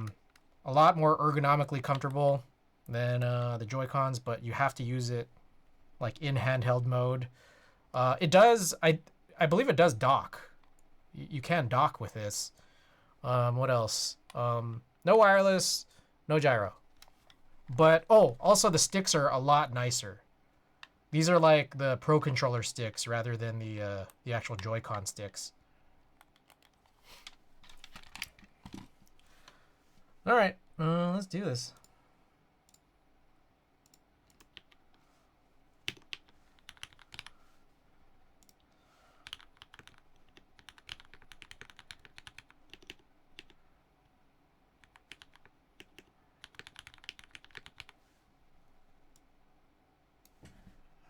lot more ergonomically comfortable than the Joy-Cons, but you have to use it like in handheld mode. It does, I believe it does dock. You can dock with this. What else? No wireless, no gyro. But, oh, also the sticks are a lot nicer. These are like the Pro Controller sticks rather than the actual Joy-Con sticks. All right, let's do this.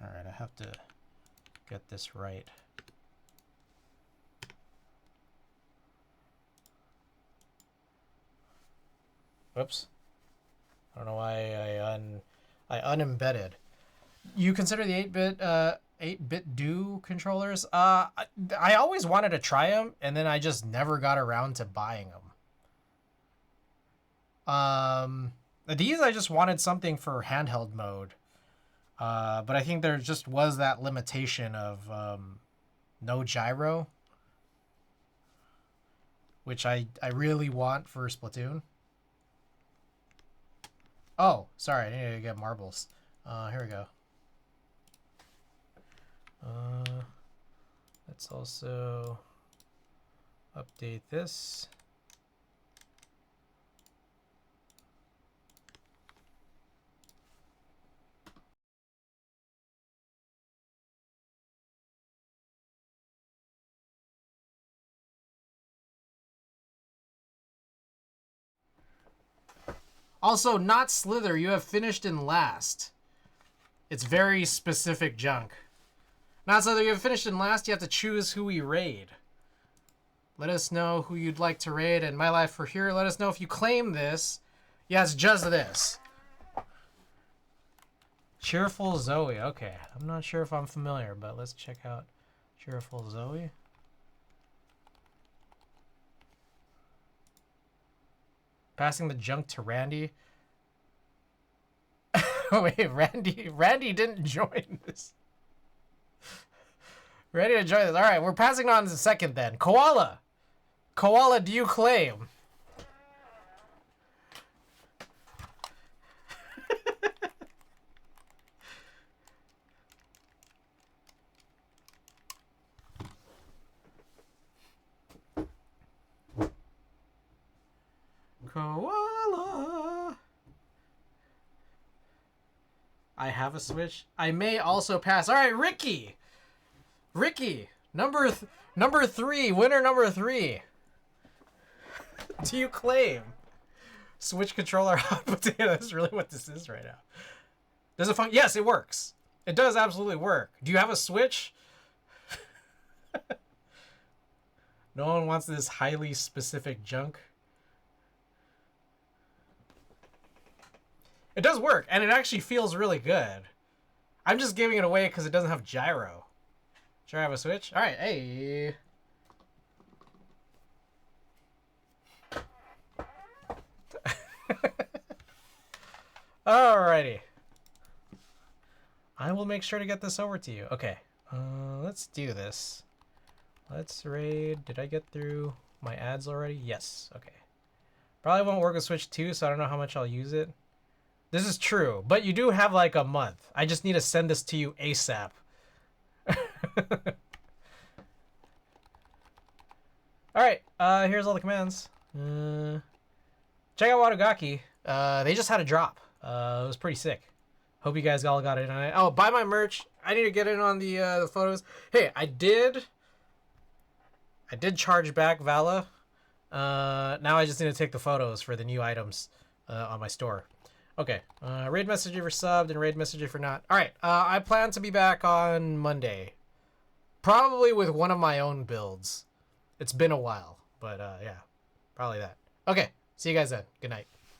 All right, I have to get this right. Oops. I don't know why I unembedded. You consider the 8-bit do controllers? I always wanted to try them, and then I just never got around to buying them. These I just wanted something for handheld mode. But I think there just was that limitation of no gyro, which I really want for Splatoon. Oh, sorry, I need to get marbles. Here we go. Let's also update this. Also, not Slither, you have finished in last. It's very specific junk. Not Slither, you have finished in last, you have to choose who we raid. Let us know who you'd like to raid, and My Life for Here, let us know if you claim this. Yeah, it's just this. Cheerful Zoe. Okay, I'm not sure if I'm familiar, but let's check out Cheerful Zoe. Passing the junk to Randy. Wait, Randy didn't join this. Randy to join this. All right, we're passing on to the second then. Koala. Koala, do you claim? Koala. I have a Switch. I may also pass. All right, Ricky. Ricky, number 3, winner number 3. Do you claim? Switch controller hot potato. That's really what this is right now. Does it function? Yes, it works. It does absolutely work. Do you have a Switch? No one wants this highly specific junk. It does work, and it actually feels really good. I'm just giving it away because it doesn't have gyro. Sure, I have a Switch? All right, hey. Alrighty. I will make sure to get this over to you. Okay, let's do this. Let's raid. Did I get through my ads already? Yes, okay. Probably won't work with Switch 2, so I don't know how much I'll use it. This is true, but you do have like a month. I just need to send this to you ASAP. Alright, here's all the commands. Check out Wadagaki. They just had a drop. It was pretty sick. Hope you guys all got in on it. Oh, buy my merch. I need to get in on the photos. Hey, I did charge back Vala. Now I just need to take the photos for the new items on my store. Okay, raid message if you're subbed and raid message if you're not. All right, I plan to be back on Monday. Probably with one of my own builds. It's been a while, but yeah, probably that. Okay, see you guys then. Good night.